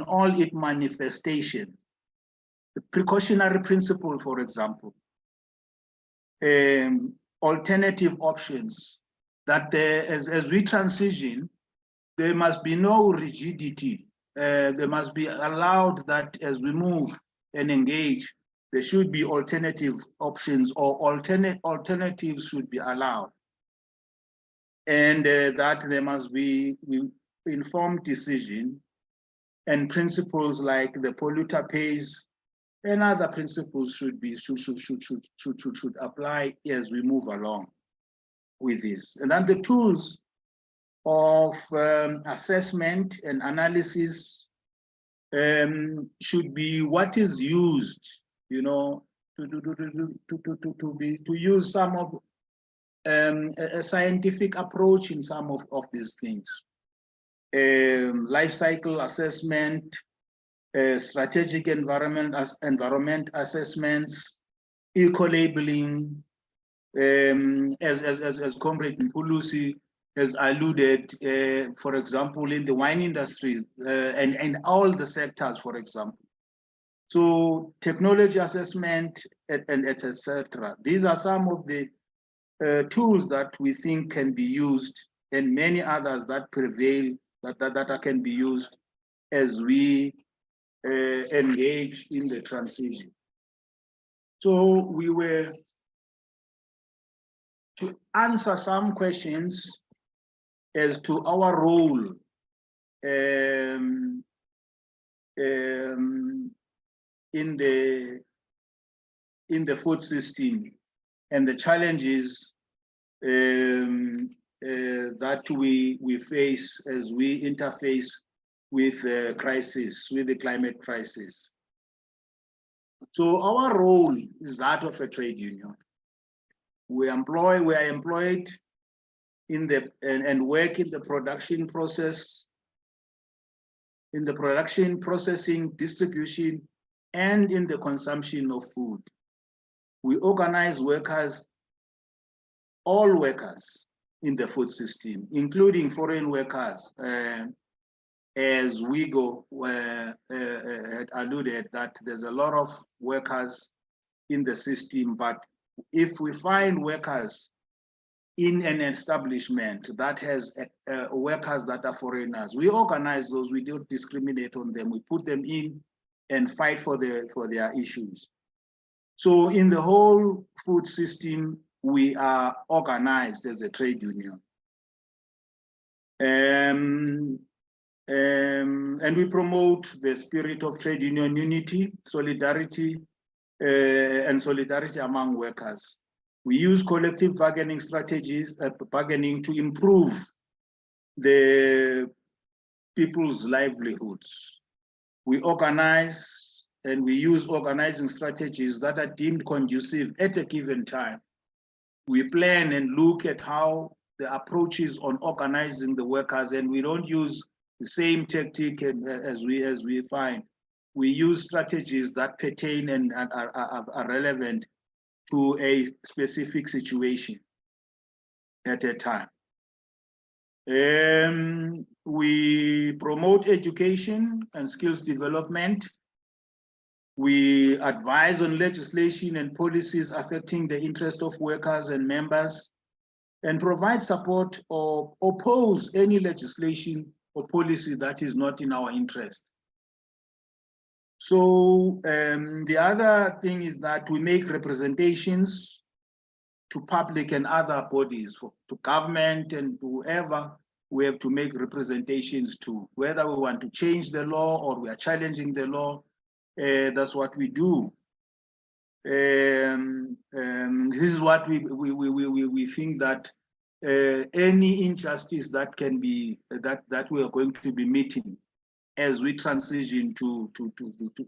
all its manifestation. The precautionary principle, for example, alternative options, that as we transition, there must be no rigidity. There must be allowed that as we move and engage, there should be alternative options, or alternatives should be allowed. And that there must be informed decision, and principles like the polluter pays and other principles should apply as we move along with this. And then the tools of assessment and analysis should be what is used, you know, to use some of a scientific approach in some of these things. Life cycle assessment, strategic environment assessments, eco-labeling, as Comrade Mopholosi has alluded, for example, in the wine industry and all the sectors, for example. So technology assessment and etc. These are some of the tools that we think can be used, and many others that prevail that can be used as we engage in the transition. So we were to answer some questions as to our role in the food system and the challenges that we face as we interface with the crisis, with the climate crisis. So our role is that of a trade union. We are employed in the and work in the production process, in the production, processing, distribution, and in the consumption of food. We organize workers, all workers in the food system, including foreign workers, as WIEGO had alluded that there's a lot of workers in the system, but if we find workers in an establishment that has workers that are foreigners, we organize those, we don't discriminate on them, we put them in and fight for their issues. So in the whole food system, we are organized as a trade union. And we promote the spirit of trade union unity, solidarity, and solidarity among workers. We use collective bargaining strategies, bargaining to improve the people's livelihoods. We organize and we use organizing strategies that are deemed conducive at a given time. We plan and look at how the approaches on organizing the workers, and we don't use the same tactic as we find. We use strategies that pertain and are relevant to a specific situation at a time. We promote education and skills development. We advise on legislation and policies affecting the interest of workers and members, and provide support or oppose any legislation or policy that is not in our interest. So the other thing is that we make representations to public and other bodies, to government and whoever we have to make representations to, whether we want to change the law or we are challenging the law. That's what we do. This is what we think that any injustice that can be that we are going to be meeting as we transition to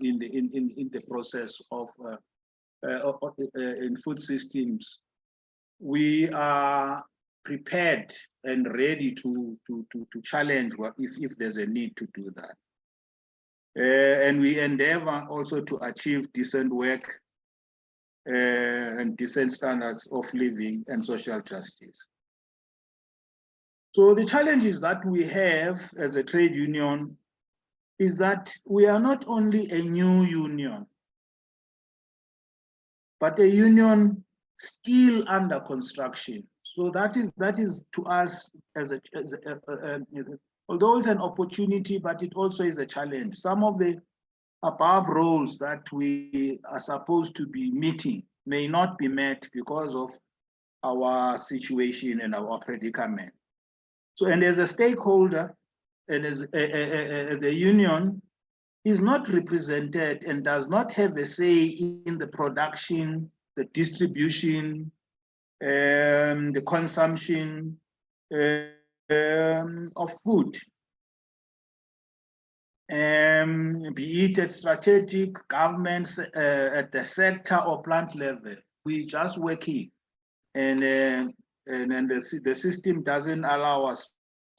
in the process of in food systems, we are prepared and ready to challenge what if there's a need to do that. And we endeavor also to achieve decent work and decent standards of living and social justice. So the challenges that we have as a trade union is that we are not only a new union, but a union still under construction. So that is to us although it's an opportunity, but it also is a challenge. Some of the above roles that we are supposed to be meeting may not be met because of our situation and our predicament. So, and as a stakeholder, and as the union is not represented and does not have a say in the production, the distribution, the consumption of food. Be it at strategic governments at the sector or plant level, we just working, and the system doesn't allow us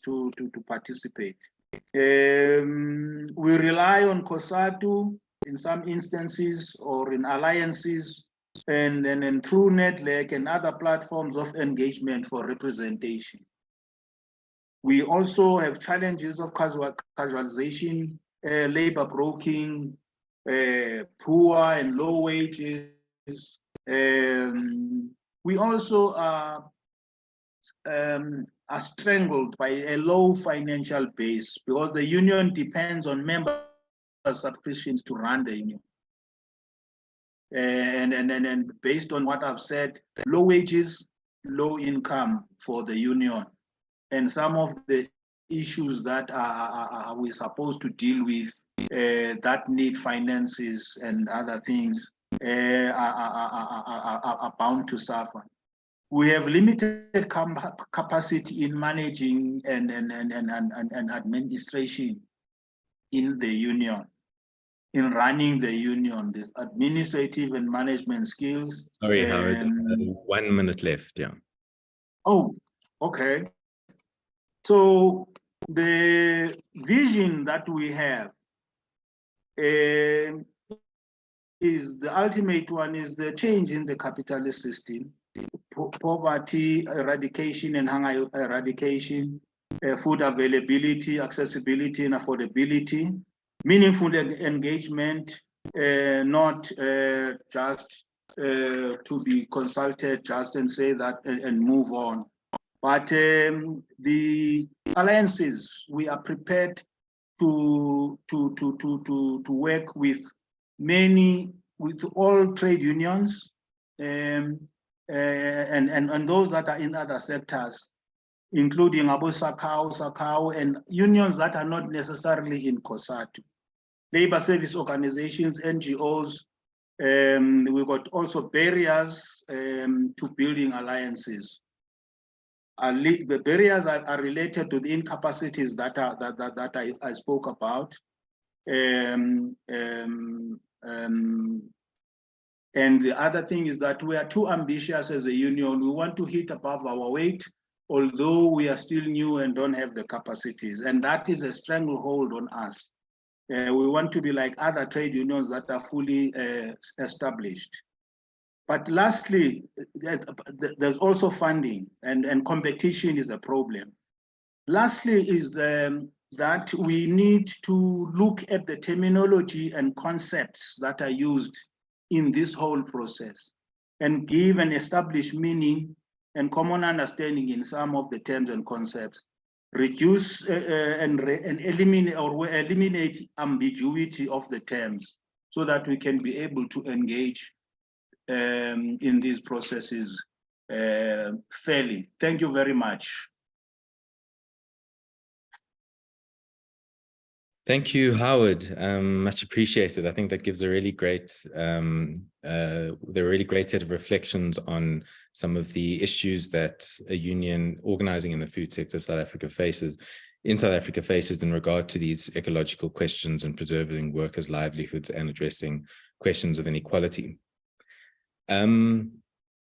to participate. We rely on COSATU in some instances or in alliances and through Network and other platforms of engagement for representation. We also have challenges of casualization, labor broking, poor and low wages. We also are strangled by a low financial base because the union depends on member subscriptions to run the union. And based on what I've said, low wages, low income for the union, and some of the issues that are we supposed to deal with that need finances and other things are bound to suffer. We have limited capacity in managing and administration in the union, in running the union, this administrative and management skills. Sorry, Howard, 1 minute left, yeah. Oh, okay. So the vision that we have is the ultimate one is the change in the capitalist system, poverty eradication and hunger eradication, food availability, accessibility and affordability, meaningful engagement, not just to be consulted just and say that and move on. But the alliances, we are prepared to work with all trade unions and those that are in other sectors, including Abu Sakau, and unions that are not necessarily in COSATU. Labor service organizations, NGOs, we've got also barriers to building alliances. The barriers are related to the incapacities that I spoke about. And the other thing is that we are too ambitious as a union. We want to hit above our weight, although we are still new and don't have the capacities. And that is a stranglehold on us. We want to be like other trade unions that are fully established. But lastly, there's also funding, and competition is a problem. Lastly is that we need to look at the terminology and concepts that are used in this whole process and give an established meaning and common understanding in some of the terms and concepts, reduce and eliminate ambiguity of the terms so that we can be able to engage in these processes fairly. Thank you very much. Thank you, Howard. Much appreciated. I think that gives a really great, set of reflections on some of the issues that a union organizing in the food sector South Africa faces in regard to these ecological questions and preserving workers' livelihoods and addressing questions of inequality.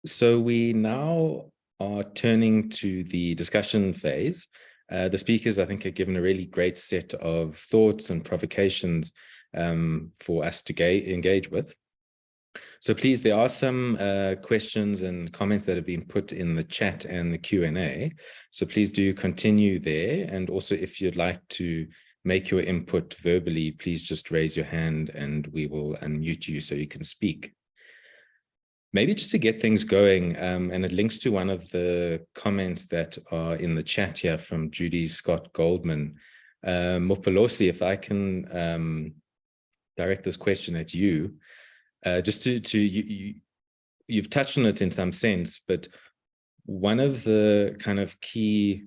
So we now are turning to the discussion phase. The speakers, I think, have given a really great set of thoughts and provocations for us to engage with. So please, there are some questions and comments that have been put in the chat and the Q&A. So please do continue there. And also, if you'd like to make your input verbally, please just raise your hand and we will unmute you so you can speak. Maybe just to get things going, and it links to one of the comments that are in the chat here from Judy Scott Goldman. Mopholosi, if I can direct this question at you, just you've touched on it in some sense, but one of the kind of key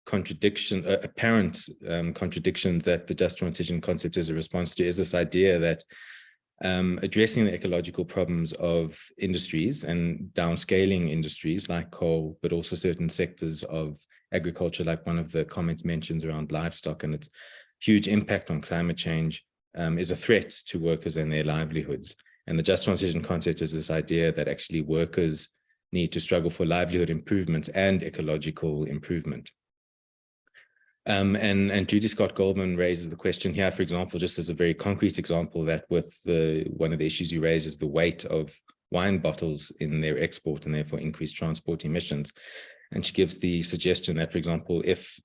apparent contradictions that the just transition concept is a response to is this idea that addressing the ecological problems of industries and downscaling industries like coal, but also certain sectors of agriculture, like one of the comments mentions around livestock and its huge impact on climate change, is a threat to workers and their livelihoods. And the just transition concept is this idea that actually workers need to struggle for livelihood improvements and ecological improvement. And Judy Scott Goldman raises the question here, for example, just as a very concrete example, that with one of the issues you raise is the weight of wine bottles in their export and therefore increased transport emissions. And she gives the suggestion that, for example, if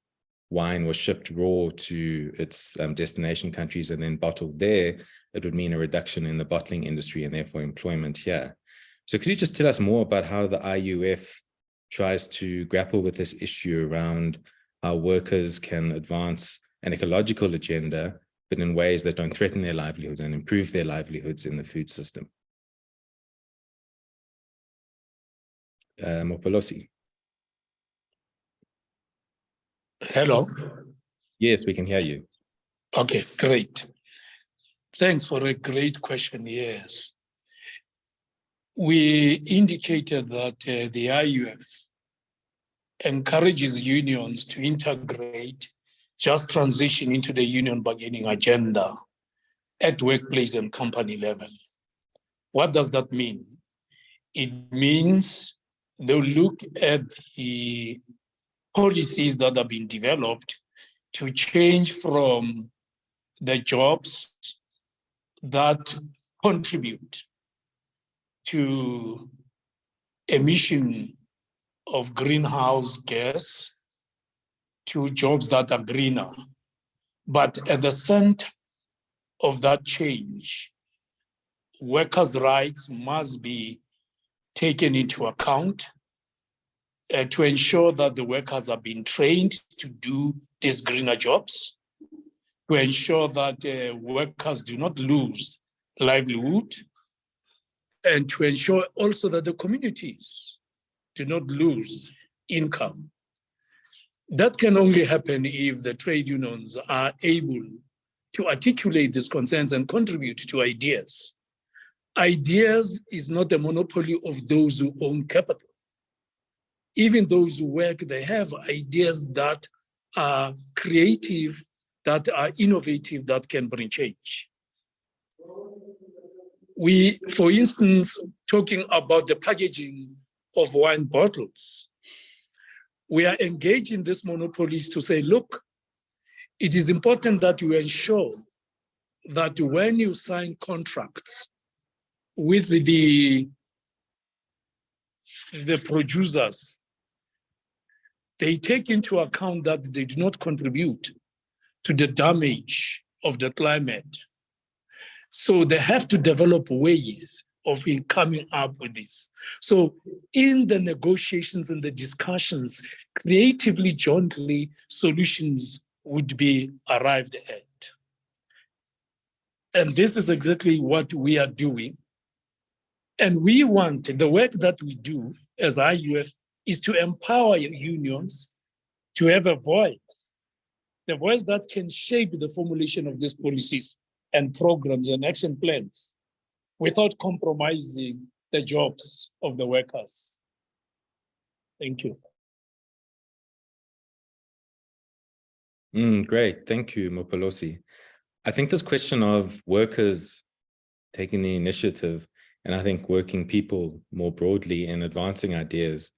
wine was shipped raw to its destination countries and then bottled there, it would mean a reduction in the bottling industry and therefore employment here. So could you just tell us more about how the IUF tries to grapple with this issue around how workers can advance an ecological agenda, but in ways that don't threaten their livelihoods and improve their livelihoods in the food system? Mopholosi. Hello. Yes, we can hear you. Okay, great. Thanks for a great question. Yes. We indicated that the IUF encourages unions to integrate just transition into the union bargaining agenda at workplace and company level. What does that mean? It means they'll look at the policies that have been developed to change from the jobs that contribute to emission of greenhouse gas to jobs that are greener. But at the center of that change, workers' rights must be taken into account to ensure that the workers are being trained to do these greener jobs, to ensure that workers do not lose livelihood, and to ensure also that the communities do not lose income. That can only happen if the trade unions are able to articulate these concerns and contribute to ideas. Ideas is not a monopoly of those who own capital. Even those who work, they have ideas that are creative, that are innovative, that can bring change. We, for instance, talking about the packaging of wine bottles, we are engaging these monopolies to say, look, it is important that you ensure that when you sign contracts with the producers, they take into account that they do not contribute to the damage of the climate. So they have to develop ways of coming up with this. So in the negotiations and the discussions, creatively, jointly, solutions would be arrived at. And this is exactly what we are doing. And we want, the work that we do as IUF is to empower unions to have a voice, the voice that can shape the formulation of these policies and programs and action plans without compromising the jobs of the workers. Thank you. Great, thank you, Mopholosi. I think this question of workers taking the initiative, and I think working people more broadly in advancing ideas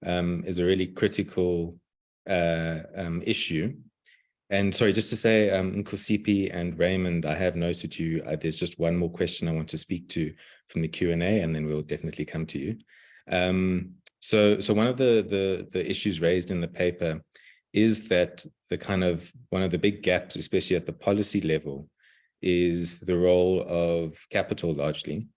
is a really critical issue. And sorry, just to say, Nkosipi and Raymond, I have noted you, there's just one more question I want to speak to from the Q&A, and then we'll definitely come to you. So one of the issues raised in the paper is that one of the big gaps, especially at the policy level, is the role of capital largely,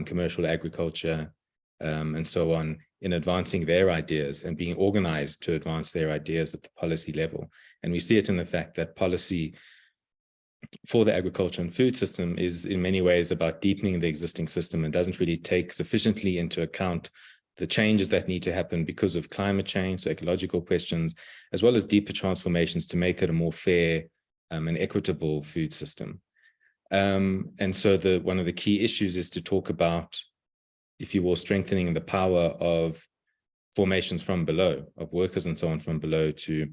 commercial agriculture, and so on, in advancing their ideas and being organized to advance their ideas at the policy level. And we see it in the fact that policy for the agriculture and food system is in many ways about deepening the existing system and doesn't really take sufficiently into account the changes that need to happen because of climate change, so ecological questions, as well as deeper transformations to make it a more fair and equitable food system. And so one of the key issues is to talk about, if you will, strengthening the power of formations from below, of workers and so on from below, to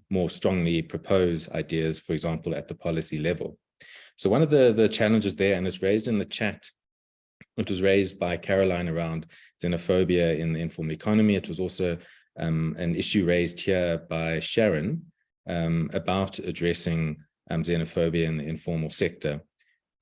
more strongly propose ideas, for example, at the policy level. So one of the challenges there, and it's raised in the chat, it was raised by Caroline around xenophobia in the informal economy. It was also an issue raised here by Sharon about addressing xenophobia in the informal sector.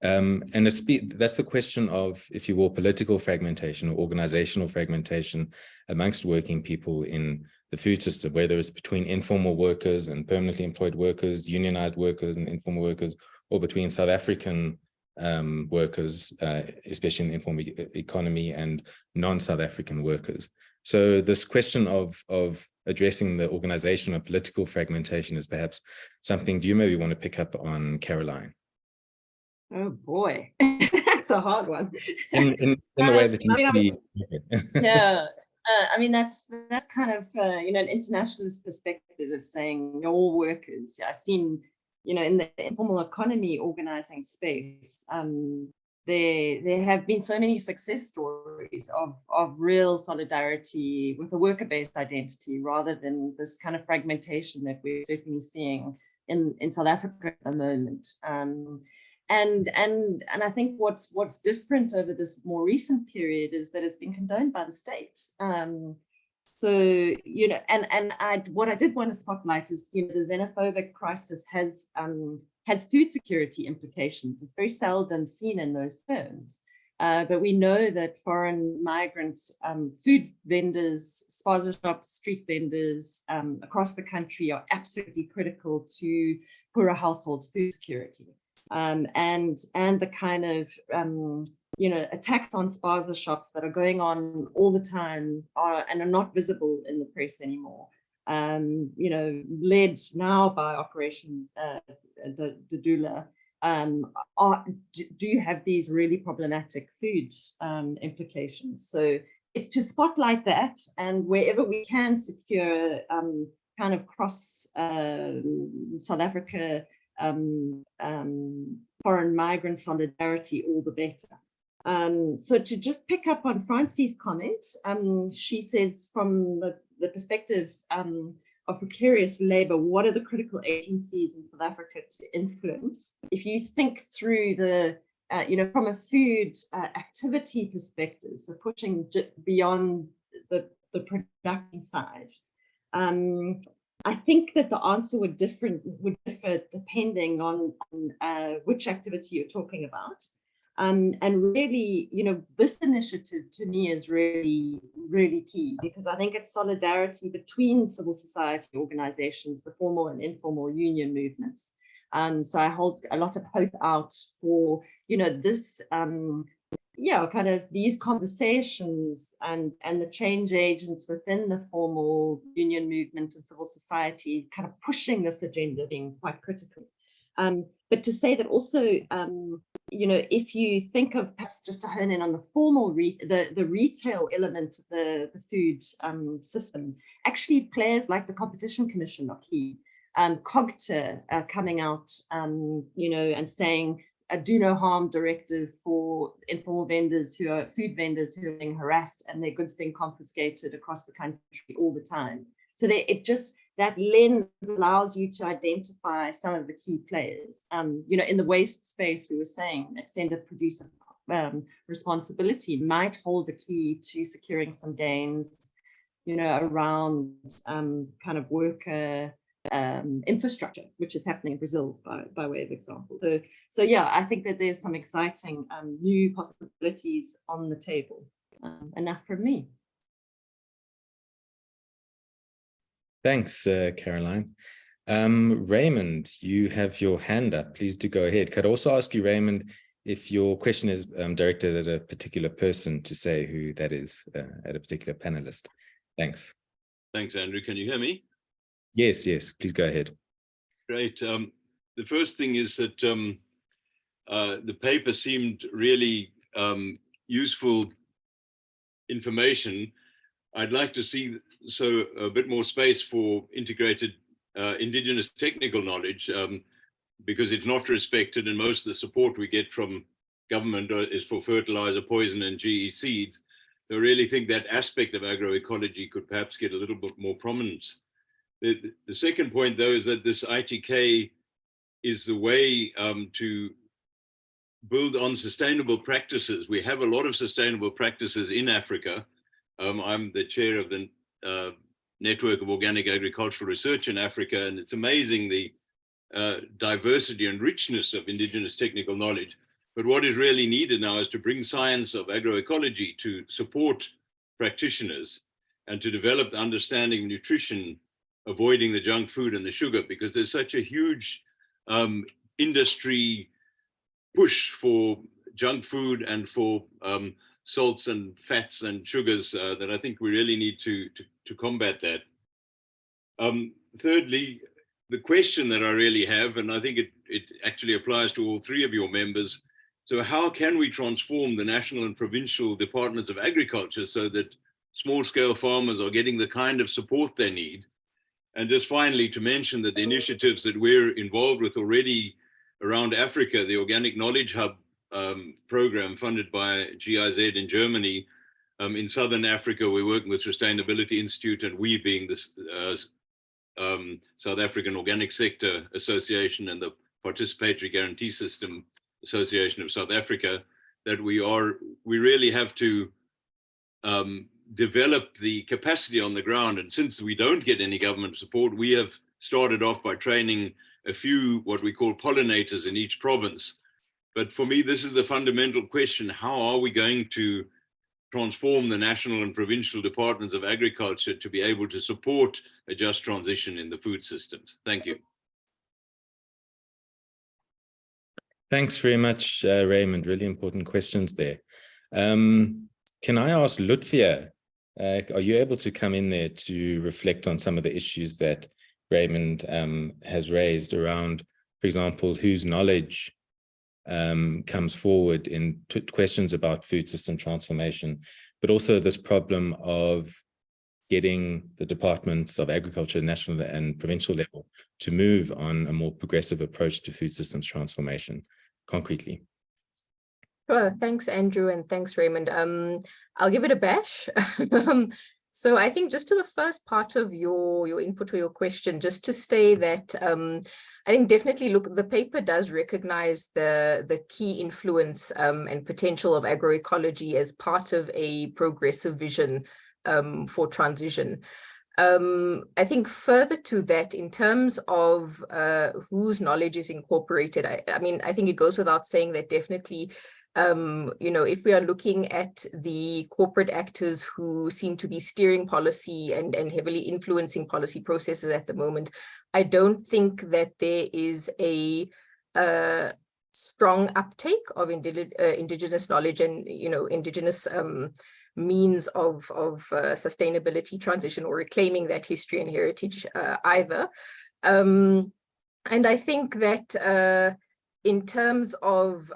And that's the question of, if you will, political fragmentation or organizational fragmentation amongst working people in the food system, whether it's between informal workers and permanently employed workers, unionized workers and informal workers, or between South African workers, especially in the informal economy, and non-South African workers. So this question of addressing the organizational and political fragmentation is perhaps something, do you maybe want to pick up on, Caroline? Oh boy, that's a hard one. In the way that you see. Yeah, I mean, that's kind of, an internationalist perspective of saying all workers. I've seen, in the informal economy organizing space, there have been so many success stories of real solidarity with a worker-based identity, rather than this kind of fragmentation that we're certainly seeing in South Africa at the moment. And I think what's different over this more recent period is that it's been condoned by the state. So, what I did want to spotlight is, the xenophobic crisis has food security implications. It's very seldom seen in those terms. But we know that foreign migrant food vendors, spaza shops, street vendors across the country are absolutely critical to poorer households' food security. And the kind of, attacks on spaza shops that are going on all the time and are not visible in the press anymore, led now by Operation Dudula, do have these really problematic food implications. So it's to spotlight that, and wherever we can secure kind of cross South Africa foreign migrant solidarity, all the better. So to just pick up on Francie's comment, she says, from the perspective of precarious labor, what are the critical agencies in South Africa to influence? If you think through the, from a food activity perspective, so pushing beyond the production side, I think that the answer would differ depending on which activity you're talking about. And really, this initiative to me is really, really key, because I think it's solidarity between civil society organizations, the formal and informal union movements. So I hold a lot of hope out for, this, kind of these conversations and the change agents within the formal union movement and civil society kind of pushing this agenda being quite critical. But to say that also, if you think of, perhaps just to hone in on the formal, the retail element of the food system, actually players like the Competition Commission are key. COGTA coming out, and saying a do no harm directive for informal vendors food vendors who are being harassed and their goods being confiscated across the country all the time. So that lens allows you to identify some of the key players. In the waste space, we were saying extended producer responsibility might hold a key to securing some gains, around kind of worker infrastructure, which is happening in Brazil by way of example. So yeah, I think that there's some exciting new possibilities on the table. Enough from me. Thanks, Caroline. Raymond, you have your hand up. Please do go ahead. Could I also ask you, Raymond, if your question is directed at a particular person, to say who that is, at a particular panelist. Thanks. Thanks, Andrew. Can you hear me? Yes, please go ahead. Great. The first thing is that the paper seemed really useful information. I'd like to see a bit more space for integrated indigenous technical knowledge, because it's not respected, and most of the support we get from government is for fertilizer, poison, and GE seeds. So I really think that aspect of agroecology could perhaps get a little bit more prominence. The second point, though, is that this ITK is the way to build on sustainable practices. We have a lot of sustainable practices in Africa. I'm the chair of the Network of Organic Agricultural Research in Africa, and it's amazing the diversity and richness of indigenous technical knowledge. But what is really needed now is to bring science of agroecology to support practitioners and to develop the understanding of nutrition, avoiding the junk food and the sugar, because there's such a huge industry push for junk food and for salts and fats and sugars that I think we really need to combat that. Thirdly, the question that I really have, and I think it actually applies to all three of your members, so how can we transform the national and provincial departments of agriculture so that small-scale farmers are getting the kind of support they need? And just finally, to mention that the initiatives that we're involved with already around Africa, the Organic Knowledge Hub program funded by GIZ in Germany. In Southern Africa, we're working with Sustainability Institute, and we being the South African Organic Sector Association and the Participatory Guarantee System Association of South Africa, that we really have to develop the capacity on the ground. And since we don't get any government support, we have started off by training a few what we call pollinators in each province. But for me, this is the fundamental question: how are we going to transform the national and provincial departments of agriculture to be able to support a just transition in the food systems? Thank you. Thanks very much, Raymond. Really important questions there. Can I ask Lutfiyah, are you able to come in there to reflect on some of the issues that Raymond has raised around, for example, whose knowledge comes forward in questions about food system transformation, but also this problem of getting the departments of agriculture, national and provincial level, to move on a more progressive approach to food systems transformation concretely? Sure. Thanks, Andrew, and thanks, Raymond. I'll give it a bash. So I think just to the first part of your input or your question, just to say that I think definitely, look, the paper does recognize the key influence and potential of agroecology as part of a progressive vision for transition. I think further to that, in terms of whose knowledge is incorporated, I mean, I think it goes without saying that definitely if we are looking at the corporate actors who seem to be steering policy and heavily influencing policy processes at the moment, I don't think that there is a strong uptake of indigenous knowledge and, indigenous means of sustainability transition or reclaiming that history and heritage either. And I think that in terms of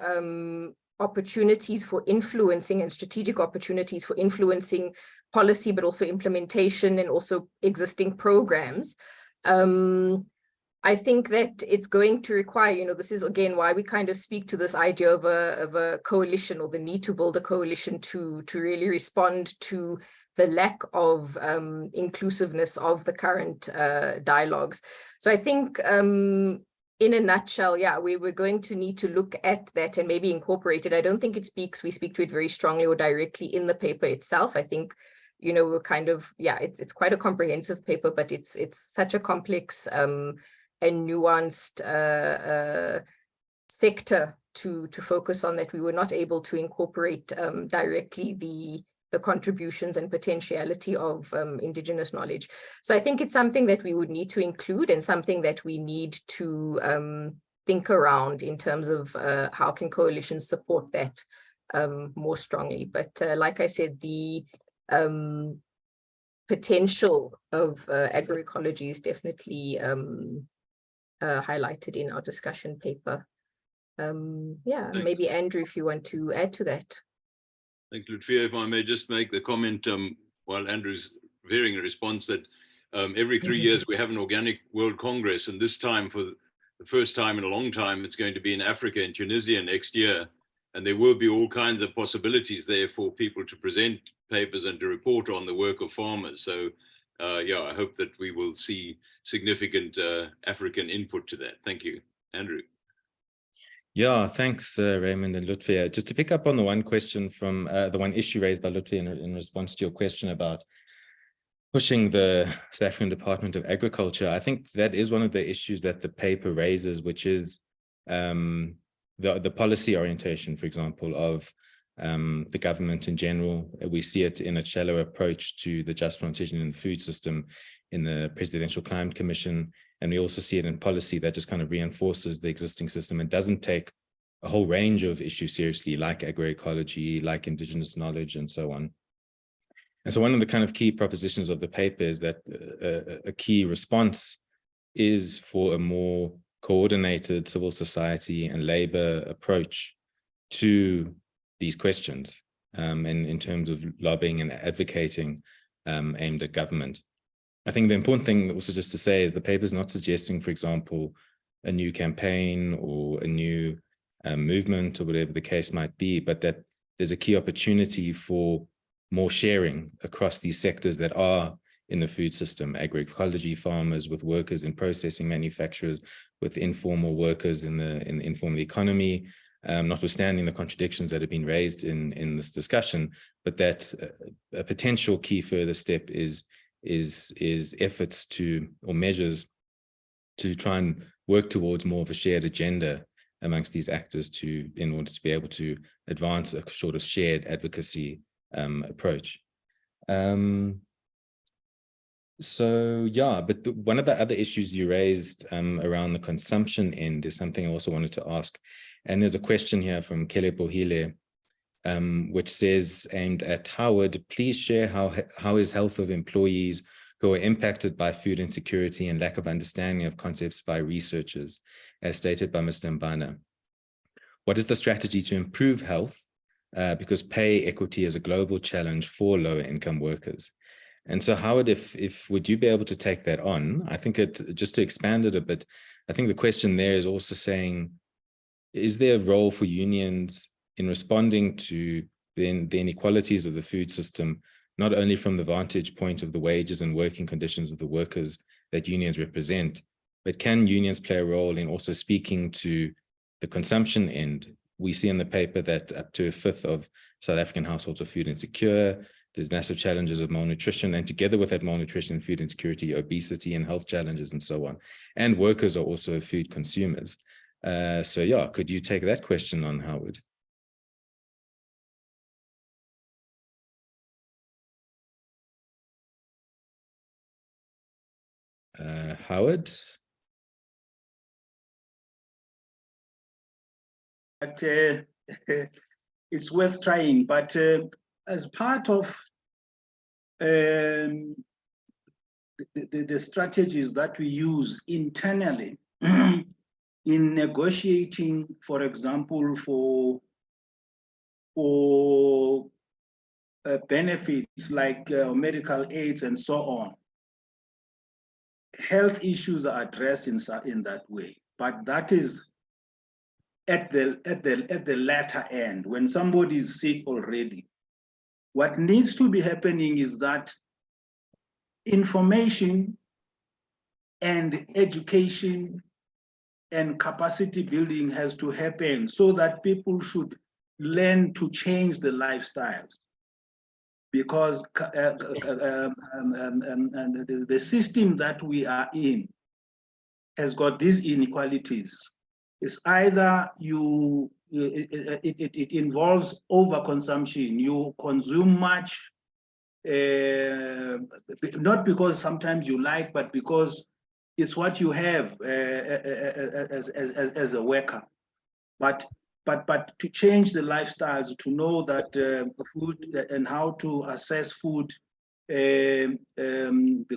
opportunities for influencing and strategic opportunities for influencing policy, but also implementation and also existing programs, I think that it's going to require, this is again why we kind of speak to this idea of a coalition, or the need to build a coalition to really respond to the lack of inclusiveness of the current dialogues. So I think in a nutshell, yeah, we're going to need to look at that and maybe incorporate it. I don't think we speak to it very strongly or directly in the paper itself. I think, we're kind of, yeah, it's quite a comprehensive paper, but it's such a complex and nuanced sector to focus on that we were not able to incorporate directly the contributions and potentiality of indigenous knowledge. So I think it's something that we would need to include and something that we need to think around in terms of how can coalitions support that more strongly. But like I said, the potential of agroecology is definitely highlighted in our discussion paper. Yeah, Thanks. maybe Andrew, if you want to add to that. Thank you, Lutfiyah. If I may just make the comment while Andrew's veering a response, that every 3 years we have an Organic World Congress, and this time, for the first time in a long time, it's going to be in Africa, in Tunisia next year. And there will be all kinds of possibilities there for people to present papers and to report on the work of farmers. So yeah, I hope that we will see significant African input to that. Thank you. Andrew. Yeah, thanks, Raymond and Lutfiyah. Just to pick up on the one question from the one issue raised by Lutfiyah in response to your question about pushing the South African Department of Agriculture, I think that is one of the issues that the paper raises, which is the policy orientation, for example, of the government in general. We see it in a shallow approach to the just transition in the food system in the Presidential Climate Commission. And we also see it in policy that just kind of reinforces the existing system and doesn't take a whole range of issues seriously, like agroecology, like indigenous knowledge, and so on. And so one of the kind of key propositions of the paper is that a key response is for a more coordinated civil society and labor approach to these questions, and in terms of lobbying and advocating aimed at government. I think the important thing also just to say is the paper is not suggesting, for example, a new campaign or a new movement or whatever the case might be, but that there's a key opportunity for more sharing across these sectors that are in the food system: agroecology, farmers, with workers in processing, manufacturers, with informal workers in the informal economy, notwithstanding the contradictions that have been raised in this discussion, but that a potential key further step is efforts to, or measures to try and work towards more of a shared agenda amongst these actors in order to be able to advance a sort of shared advocacy approach. So yeah, but one of the other issues you raised around the consumption end is something I also wanted to ask. And there's a question here from Kele Pohile, which says, aimed at Howard, please share how is health of employees who are impacted by food insecurity and lack of understanding of concepts by researchers, as stated by Mr. Mbana. What is the strategy to improve health? Because pay equity is a global challenge for lower income workers. And so Howard, if would you be able to take that on? I think just to expand it a bit, I think the question there is also saying, is there a role for unions in responding to the inequalities of the food system, not only from the vantage point of the wages and working conditions of the workers that unions represent, but can unions play a role in also speaking to the consumption end? We see in the paper that up to a fifth of South African households are food insecure. There's massive challenges of malnutrition, and together with that malnutrition, food insecurity, obesity, and health challenges, and so on. And workers are also food consumers. So yeah, could you take that question on, Howard? Howard? But it's worth trying. But as part of the strategies that we use internally in negotiating, for example, for benefits like medical aids and so on, health issues are addressed in that way. But that is at the latter end, when somebody is sick already. What needs to be happening is that information and education and capacity building has to happen so that people should learn to change the lifestyles. Because the system that we are in has got these inequalities. It's either it involves overconsumption. You consume much, not because sometimes you like, but because it's what you have as a worker. But to change the lifestyles, to know that food and how to assess food, the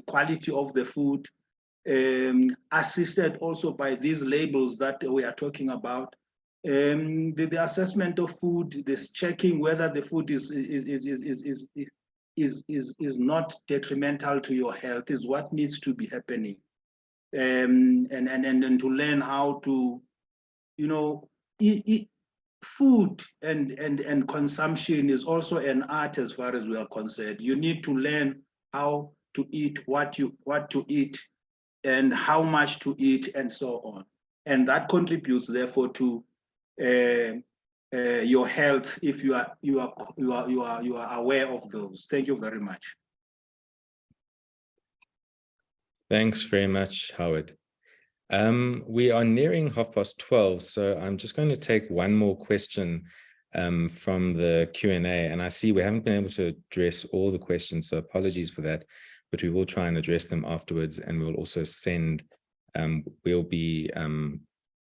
quality of the food, assisted also by these labels that we are talking about, the assessment of food, this checking whether the food is not detrimental to your health is what needs to be happening, and to learn how to, eat food and consumption is also an art as far as we are concerned. You need to learn how to eat, what to eat, and how much to eat, and so on. And that contributes, therefore, to your health if you are aware of those. Thank you very much. Thanks very much, Howard. We are nearing 12:30, so I'm just going to take one more question from the Q&A, and I see we haven't been able to address all the questions, so apologies for that, but we will try and address them afterwards, and we'll also send, we'll be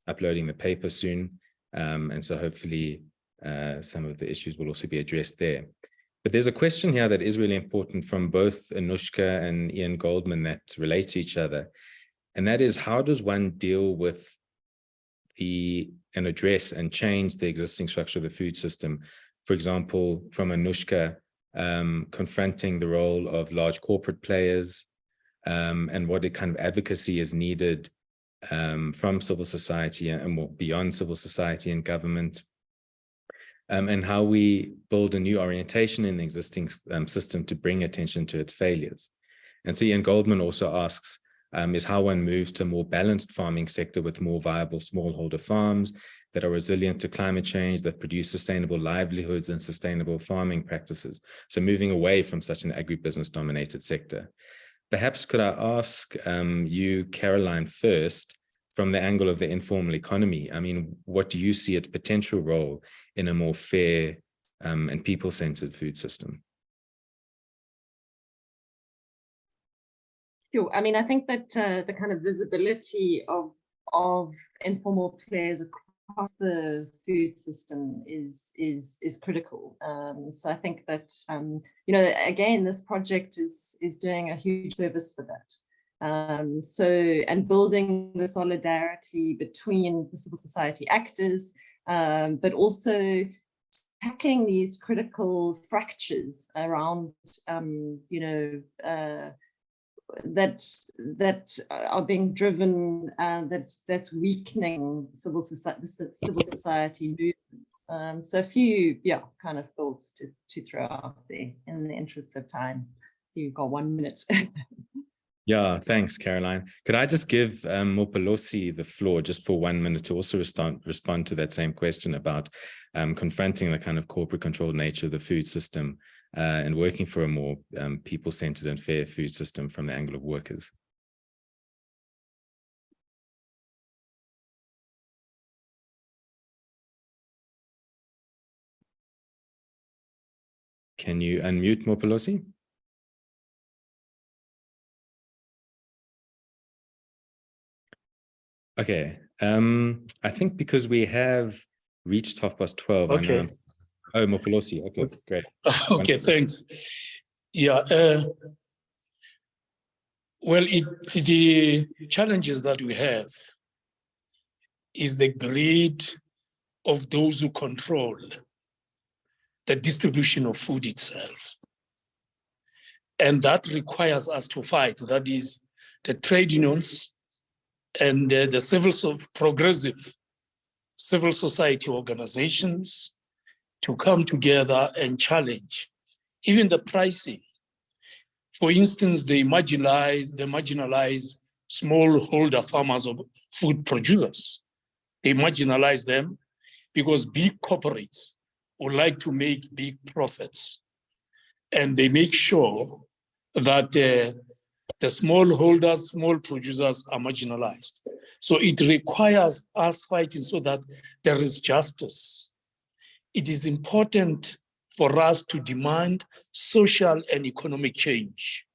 uploading the paper soon, and so hopefully some of the issues will also be addressed there. But there's a question here that is really important from both Anushka and Ian Goldman that relate to each other. And that is, how does one deal with and address and change the existing structure of the food system? For example, from Anushka, confronting the role of large corporate players, and what kind of advocacy is needed from civil society and more beyond civil society and government, and how we build a new orientation in the existing system to bring attention to its failures. And so Ian Goldman also asks, is how one moves to a more balanced farming sector with more viable smallholder farms that are resilient to climate change, that produce sustainable livelihoods and sustainable farming practices. So moving away from such an agribusiness dominated sector. Perhaps could I ask you, Caroline, first, from the angle of the informal economy, I mean, what do you see its potential role in a more fair and people-centered food system? Sure. I mean, I think that the kind of visibility of informal players across the food system is critical. So I think that again, this project is doing a huge service for that. And building the solidarity between the civil society actors, but also tackling these critical fractures around that are being driven, that's weakening civil society movements. So a few kind of thoughts to throw out there in the interest of time. So you've got 1 minute. Yeah, thanks, Caroline. Could I just give Mopholosi the floor just for 1 minute to also respond to that same question about confronting the kind of corporate controlled nature of the food system and working for a more people-centered and fair food system from the angle of workers? Can you unmute, Mopholosi? Okay. I think because we have reached 12:30. Okay. I'm now. Oh, Mopholosi. Okay, great. Okay, thanks. Yeah. Well, the challenges that we have is the greed of those who control the distribution of food itself. And that requires us to fight. That is the trade unions and the progressive civil society organizations to come together and challenge even the pricing. For instance, they marginalize smallholder farmers of food producers. They marginalize them because big corporates would like to make big profits. And they make sure that the smallholders, small producers are marginalized. So it requires us fighting so that there is justice. It is important for us to demand social and economic change.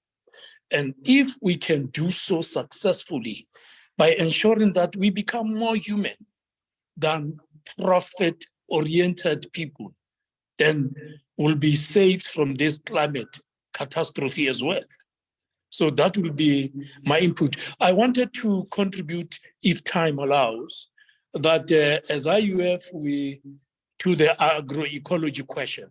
And if we can do so successfully by ensuring that we become more human than profit-oriented people, then we'll be saved from this climate catastrophe as well. So that will be my input. I wanted to contribute, if time allows, that as IUF, to the agroecology question,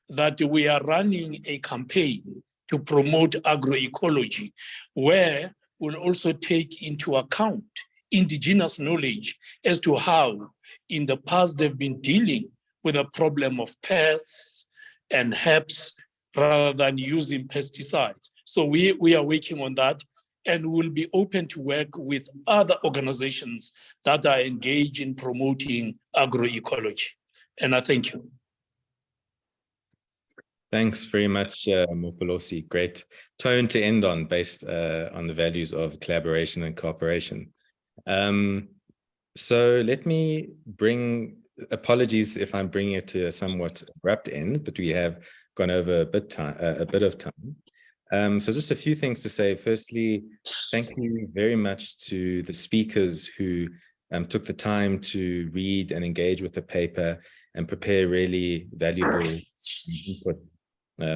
that we are running a campaign to promote agroecology, where we'll also take into account indigenous knowledge as to how in the past they've been dealing with the problem of pests and herbs rather than using pesticides. So we are working on that, and we'll be open to work with other organizations that are engaged in promoting agroecology. And I thank you. Thanks very much, Mopholosi. Great tone to end on, based on the values of collaboration and cooperation. So let me apologies if I'm bringing it to a somewhat abrupt end, but we have gone over a bit of time. So just a few things to say. Firstly, thank you very much to the speakers who took the time to read and engage with the paper and prepare really valuable input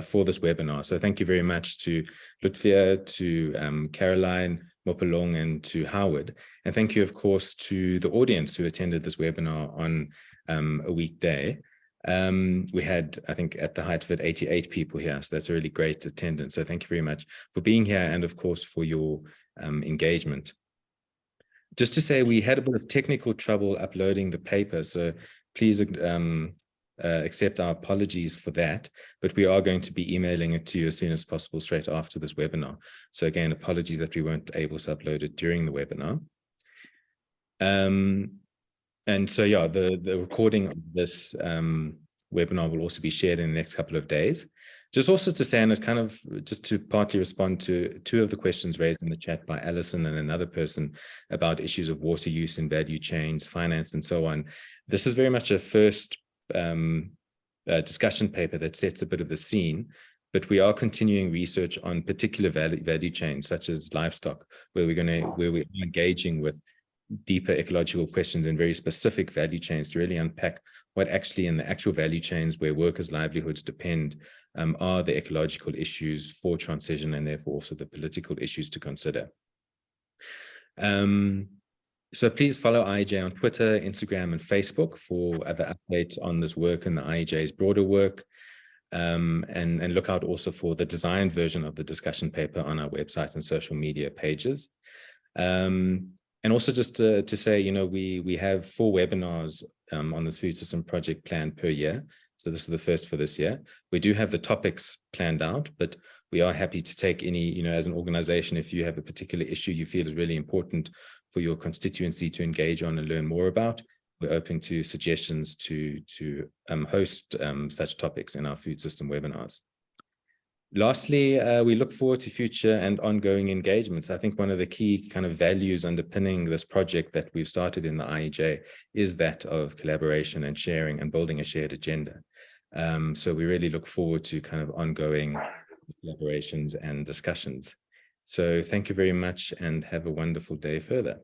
for this webinar. So thank you very much to Lutfiyah, to Caroline, Morokong, and to Howard. And thank you, of course, to the audience who attended this webinar on a weekday. We had, I think, at the height of it, 88 people here. So that's a really great attendance. So thank you very much for being here and, of course, for your engagement. Just to say, we had a bit of technical trouble uploading the paper. So please accept our apologies for that, but we are going to be emailing it to you as soon as possible straight after this webinar. So again, apologies that we weren't able to upload it during the webinar. And so, yeah, the recording of this webinar will also be shared in the next couple of days. Just also to say, and it's kind of just to partly respond to two of the questions raised in the chat by Alison and another person about issues of water use and value chains, finance, and so on. This is very much a first discussion paper that sets a bit of the scene, but we are continuing research on particular value chains, such as livestock, where we're engaging with deeper ecological questions and very specific value chains to really unpack what actually in the actual value chains where workers' livelihoods depend are the ecological issues for transition, and therefore also the political issues to consider. So please follow IEJ on Twitter, Instagram, and Facebook for other updates on this work and the IEJ's broader work. And look out also for the designed version of the discussion paper on our website and social media pages. And also just to say, you know, we have 4 webinars on this food system project plan per year. So this is the first for this year. We do have the topics planned out, but we are happy to take any, you know, as an organization, if you have a particular issue you feel is really important for your constituency to engage on and learn more about, we're open to suggestions to host such topics in our food system webinars. Lastly, we look forward to future and ongoing engagements. I think one of the key kind of values underpinning this project that we've started in the IEJ is that of collaboration and sharing and building a shared agenda. So we really look forward to kind of ongoing collaborations and discussions. So thank you very much and have a wonderful day further.